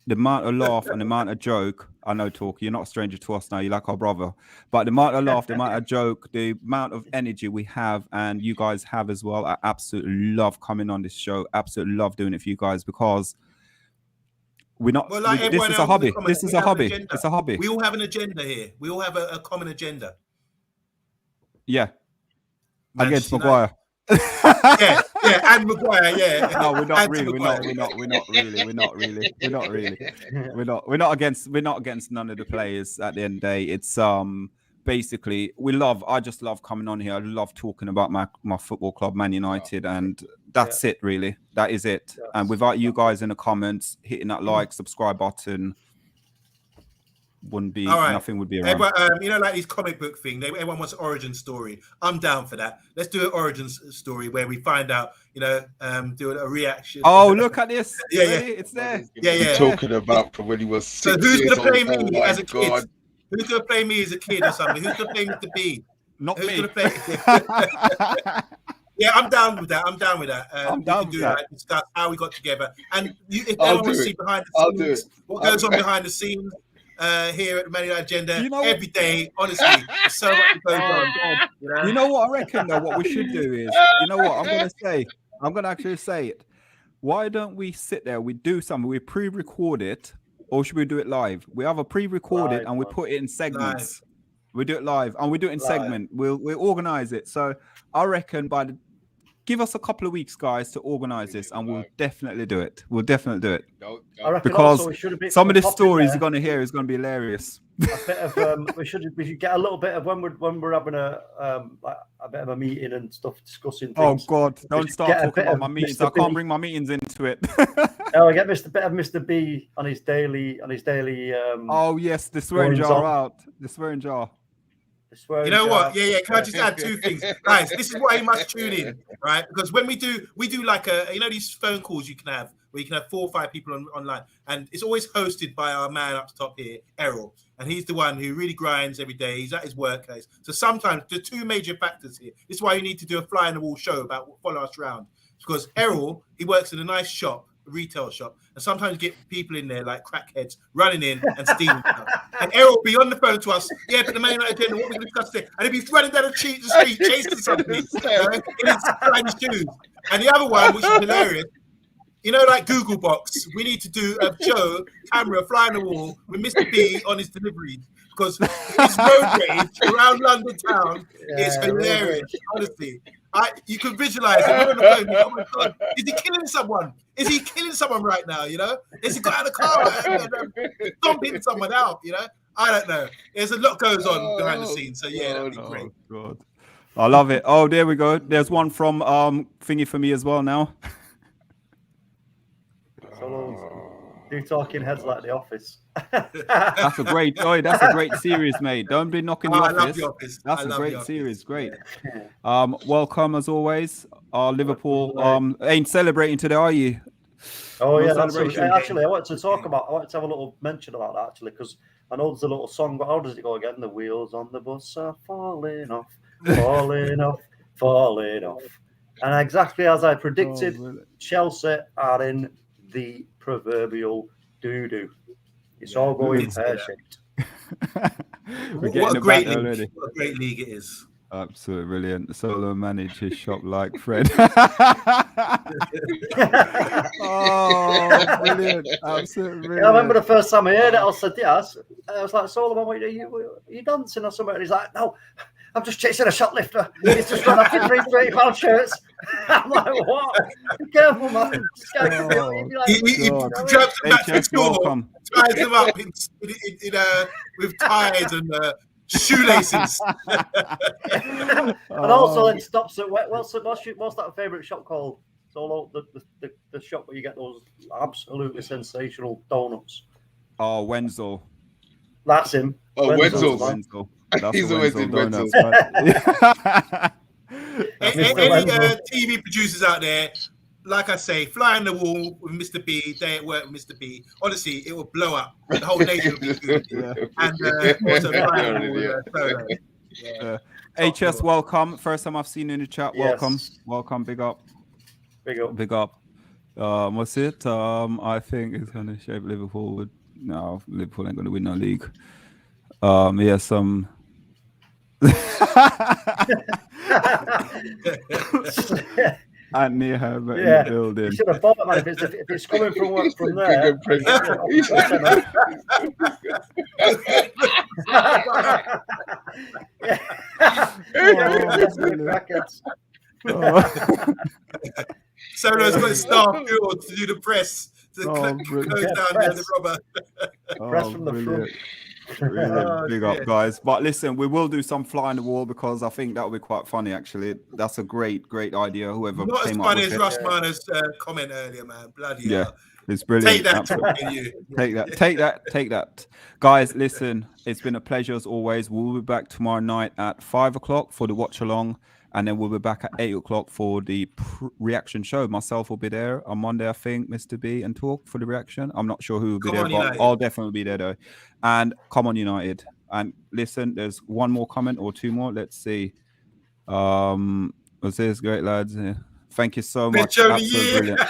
S1: the amount of laugh and the amount of joke, I know, Talk, you're not a stranger to us now. You're like our brother. But the amount of laugh, the amount of joke, the amount of energy we have, and you guys have as well, I absolutely love coming on this show. Absolutely love doing it for you guys because we're not.
S4: Well, like
S1: this is a hobby. This is a hobby. It's a hobby.
S4: We all have an agenda here. We all have a common agenda.
S1: Yeah. Against Maguire.
S4: Yeah, and Maguire, yeah.
S1: No, we're not
S4: And
S1: really.
S4: Maguire.
S1: We're not against none of the players at the end of the day. It's basically I just love coming on here. I love talking about my football club, Man United, and that's it really. That is it.
S2: Yes.
S1: And without you guys in the comments hitting that like, subscribe button, nothing would be around.
S4: Everyone, like these comic book thing, everyone wants an origin story. I'm down for that. Let's do an origin story where we find out, do a reaction.
S1: Oh, look at this.
S4: Yeah.
S1: It's there.
S4: Yeah.
S3: Talking about from when he was 6
S4: So who's
S3: years
S4: going to play
S3: old.
S4: me as a kid?
S3: God.
S4: Who's going to play me as a kid or something? Who's going to play Mr. B?
S1: Not
S4: Who's
S1: me.
S4: going to play? Yeah, I'm down with that. I'm down with that.
S1: I'm down with that.
S4: Discuss how we got together. And if they
S3: I'll
S4: want to
S3: do
S4: see
S3: it.
S4: behind
S3: I'll
S4: the
S3: do
S4: scenes,
S3: it.
S4: what goes on behind the scenes here at the Man United Agenda
S1: You know what?
S4: every day, honestly, there's so much that goes on.
S1: You know what I reckon though? What we should do is, you know what I'm gonna actually say it. Why don't we sit there? We do something. We pre-record it, or should we do it live? We have a pre-record it and we put it in segments. We do it live and we do it in segment. We'll organize it. So I reckon give us a couple of weeks, guys, to organize this, and we'll definitely do it. We'll definitely do it.
S2: I reckon
S1: Because
S2: also we should have been
S1: some of the
S2: popping
S1: stories
S2: there.
S1: you're gonna hear is gonna be hilarious.
S2: A bit of we should get a little bit of when we're having a bit of a meeting and stuff discussing things.
S1: Oh God! Don't
S2: should
S1: start
S2: get a
S1: talking
S2: bit
S1: about
S2: of
S1: my meetings.
S2: Mr.
S1: I can't
S2: B.
S1: bring my meetings into it.
S2: I get Mr. B on his daily.
S1: Oh yes, the swearing jar out. The swearing jar.
S4: You know what? Yeah. Can I just add two things, guys? This is why you must tune in, right? Because when we do like these phone calls you can have where you can have 4 or 5 people online, and it's always hosted by our man up top here, Errol, and he's the one who really grinds every day. He's at his workplace, so sometimes the 2 major factors here. This is why you need to do a fly on the wall show about follow us around, because Errol, he works in a nice shop, retail shop, and sometimes get people in there like crackheads running in and stealing stuff. And Errol will be on the phone to us, but the Man United Agenda, what we're going to discuss today, and he'll be running down the street chasing something in his shiny shoes. And the other one, which is hilarious, like Google Box, we need to do a show, camera, fly on the wall with Mr. B on his deliveries, because his road rage around London town is hilarious, honestly. You can visualize it. You're on the phone, oh my God, is he killing someone? Is he killing someone right now? Is he got out of the car stomping someone out? I don't know. There's a lot goes on behind the scenes. So that'd be great.
S1: God. I love it. Oh, there we go. There's one from Thingy for me as well now.
S2: Do talking heads like The Office.
S1: That's a great series, mate. Don't be knocking
S4: I
S1: The
S4: love
S1: Office.
S4: The Office.
S1: That's
S4: I
S1: a
S4: love
S1: great
S4: The Office.
S1: series. Great. Welcome as always. Liverpool ain't celebrating today, are you?
S2: Oh
S1: No
S2: yeah,
S1: celebration.
S2: actually, I want to have a little mention about that actually, because I know there's a little song, but how does it go again? The wheels on the bus are falling off, falling off, falling off. And exactly as I predicted, Chelsea are in the proverbial doo-doo. It's all going pear-shaped.
S4: What a great league! What a great league it is.
S1: Absolutely brilliant. Solo manage his shop like Fred. Oh, brilliant. Absolutely brilliant.
S2: I remember the first time I heard it, I said, yes. I was like, Solomon, are you dancing or something? And he's like, no, I'm just chasing a shoplifter. He's just run off in £3 shirts. I'm like, what? Be careful, man. This guy could be like,
S4: He jumps back to school, ties them up with ties and shoelaces.
S2: And also then stops at what's that favourite shop called? It's all the shop where you get those absolutely sensational donuts.
S1: Oh, Wenzel.
S2: That's him.
S3: Oh, Wenzel's.
S1: Wenzel. That's
S3: He's
S1: the
S3: always
S1: Wenzel
S3: in Wenzel.
S1: donuts, right?
S4: Any TV producers out there, like I say, fly on the wall with Mr. B, day at work with Mr. B. Honestly, it will blow up. The whole nation will be good.
S1: Yeah.
S4: And also fly on the wall.
S1: HS, welcome. First time I've seen you in the chat. Welcome.
S2: Yes.
S1: Welcome. Big up.
S2: Big up.
S1: What's it? I think it's going to shape Liverpool. No, Liverpool ain't going to win no league. And near her, but in the building.
S2: You should have thought, man, if it's coming from there.
S4: Solo's got his staff build to do the press to close
S1: brilliant.
S4: down the robber.
S2: Press from the front.
S1: Brilliant. Big up, guys. But listen, we will do some fly on the wall because I think that would be quite funny, actually. That's a great idea. Whoever
S4: Not as
S1: came
S4: funny
S1: up with
S4: as
S1: it.
S4: Russ Marner's comment earlier, man. Bloody
S1: Yeah.
S4: hell.
S1: It's brilliant.
S4: Take that,
S1: Absolutely. Take that. Guys, listen, it's been a pleasure as always. We'll be back tomorrow night at 5 o'clock for the watch along. And then we'll be back at 8 o'clock for the reaction show. Myself will be there on Monday, I think, Mr. B and Talk for the reaction. I'm not sure who will be there, but I'll definitely be there though. And come on, United. And listen, there's one more comment or two more. Let's see. What's this? Great lads. Yeah. Thank you so much. Absolutely brilliant.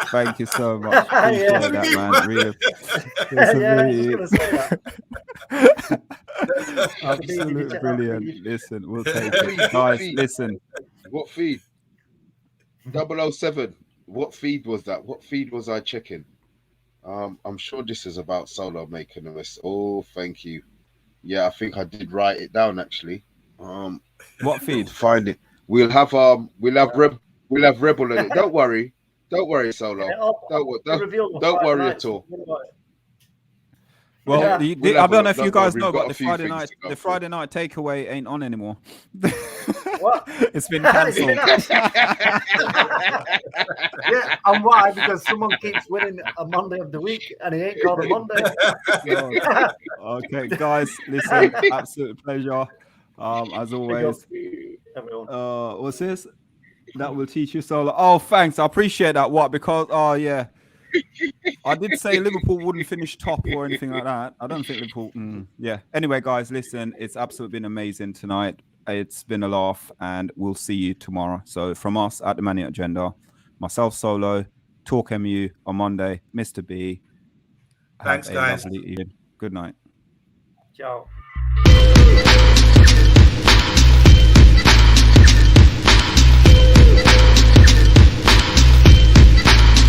S1: Thank you so much. Appreciate that, man. Really.
S2: I was just gonna say that.
S1: Absolutely brilliant. Listen, we'll take it. Guys, listen.
S3: What feed? 007. What feed was that? What feed was I checking? I'm sure this is about Solo making a list. Oh, thank you. Yeah, I think I did write it down actually.
S1: What feed?
S3: Find it. We'll have Rebel in it. Don't worry, Solo. Don't worry at all.
S1: Well,
S2: Yeah.
S1: I don't know if you guys know,
S3: got
S1: but
S3: a few things to go
S1: Friday night takeaway ain't on anymore.
S2: What?
S1: It's been cancelled.
S2: Yeah, and why? Because someone keeps winning a Monday of the week, and he ain't called a Monday.
S1: Okay, guys, listen, absolute pleasure. As always.
S2: Everyone.
S1: What's this? That will teach you Solo. Oh, thanks. I appreciate that. What? Because yeah. I did say Liverpool wouldn't finish top or anything like that. I don't think Liverpool. Yeah. Anyway, guys, listen, it's absolutely been amazing tonight. It's been a laugh, and we'll see you tomorrow. So from us at the Man United Agenda, myself, Solo, TalkMU on Monday, Mr. B.
S4: Thanks, guys.
S1: Lovely evening. Good night.
S2: Ciao.